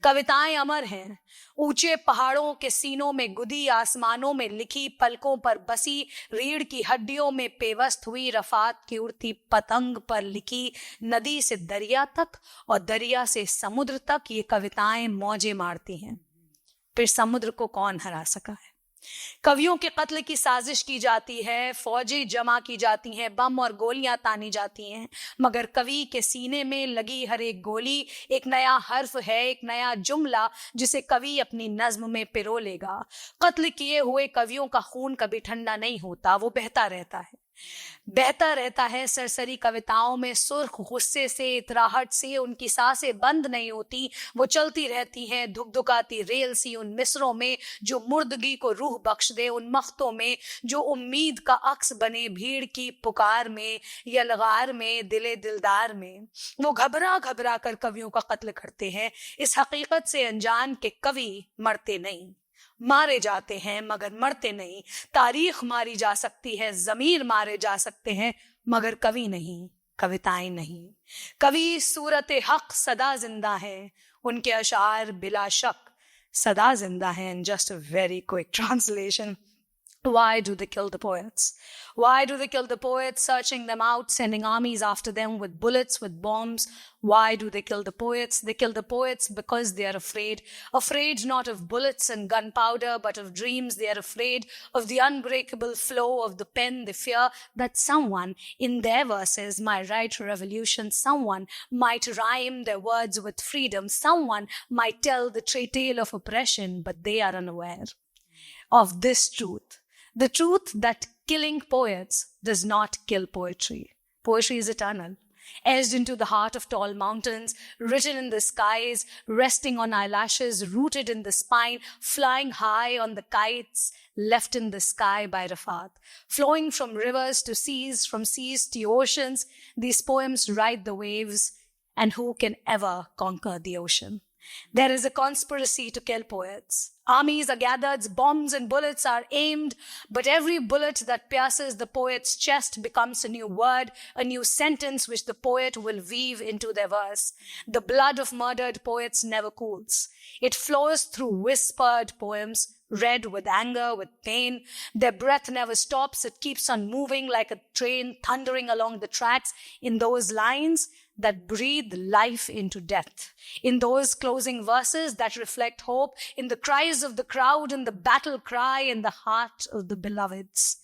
कविताएं अमर हैं, ऊंचे पहाड़ों के सीनों में गुदी, आसमानों में लिखी, पलकों पर बसी, रीढ़ की हड्डियों में पेवस्त हुई, रफात की उड़ती पतंग पर लिखी, नदी से दरिया तक और दरिया से समुद्र तक ये कविताएं मौजे मारती हैं। फिर समुद्र को कौन हरा सका है? कवियों के कत्ल की साजिश की जाती है, फौजें जमा की जाती हैं, बम और गोलियां तानी जाती हैं, मगर कवि के सीने में लगी हर एक गोली एक नया हर्फ है, एक नया जुमला जिसे कवि अपनी नज्म में पिरो लेगा। कत्ल किए हुए कवियों का खून कभी ठंडा नहीं होता, वो बहता रहता है, बहता रहता है सरसरी कविताओं में, सुर्ख गुस्से से, इतराहट से उनकी सांसें बंद नहीं होती, वो चलती रहती हैं धुकधुकाती रेल सी उन मिसरों में जो मुर्दगी को रूह बख्श दे, उन मख्तों में जो उम्मीद का अक्स बने भीड़ की पुकार में, यलगार में, दिले दिलदार में। वो घबरा घबरा कर कवियों का कत्ल करते हैं, इस हकीकत से अनजान के कवि मरते नहीं, मारे जाते हैं मगर मरते नहीं। तारीख मारी जा सकती है, जमीर मारे जा सकते हैं, मगर कवि नहीं, कविताएं नहीं। कवि सूरत हक सदा जिंदा है, उनके अशार बिला शक सदा जिंदा हैं। And just a very quick translation. Why do they kill the poets? Why do they kill the poets, searching them out, sending armies after them with bullets, with bombs? Why do they kill the poets? They kill the poets because they are afraid. Afraid not of bullets and gunpowder, but of dreams. They are afraid of the unbreakable flow of the pen. They fear that someone in their verses might write revolution. Someone might rhyme their words with freedom. Someone might tell the true tale of oppression, but they are unaware of this truth. The truth that killing poets does not kill poetry. Poetry is eternal, etched into the heart of tall mountains, written in the skies, resting on eyelashes, rooted in the spine, flying high on the kites left in the sky by Rafat. Flowing from rivers to seas, from seas to oceans, these poems ride the waves, and who can ever conquer the ocean? There is a conspiracy to kill poets. Armies are gathered, bombs and bullets are aimed, but every bullet that pierces the poet's chest becomes a new word, a new sentence which the poet will weave into their verse. The blood of murdered poets never cools. It flows through whispered poems, read with anger, with pain. Their breath never stops. It keeps on moving like a train thundering along the tracks. In those lines that breathe life into death, in those closing verses that reflect hope, in the cries of the crowd, in the battle cry, in the heart of the beloveds.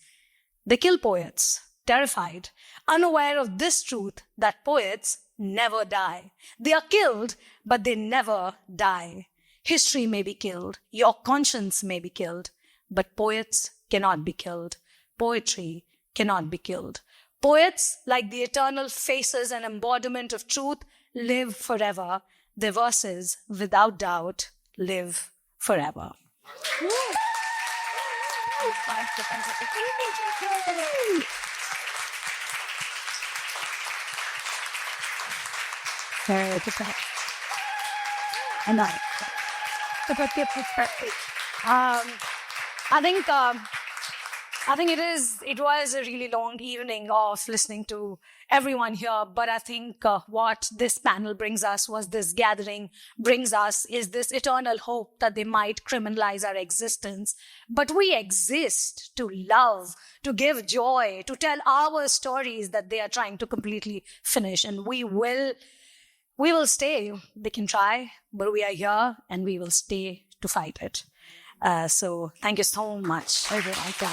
They kill poets, terrified, unaware of this truth that poets never die. They are killed, but they never die. History may be killed, your conscience may be killed, but poets cannot be killed. Poetry cannot be killed. Poets, like the eternal faces and embodiment of truth, live forever. Their verses, without doubt, live forever. And I think it was a really long evening of listening to everyone here, but I think what this panel brings us, was this gathering brings us, is this eternal hope that they might criminalize our existence. But we exist to love, to give joy, to tell our stories that they are trying to completely finish. And we will stay. They can try, but we are here and we will stay to fight it. So thank you so much, everyone, for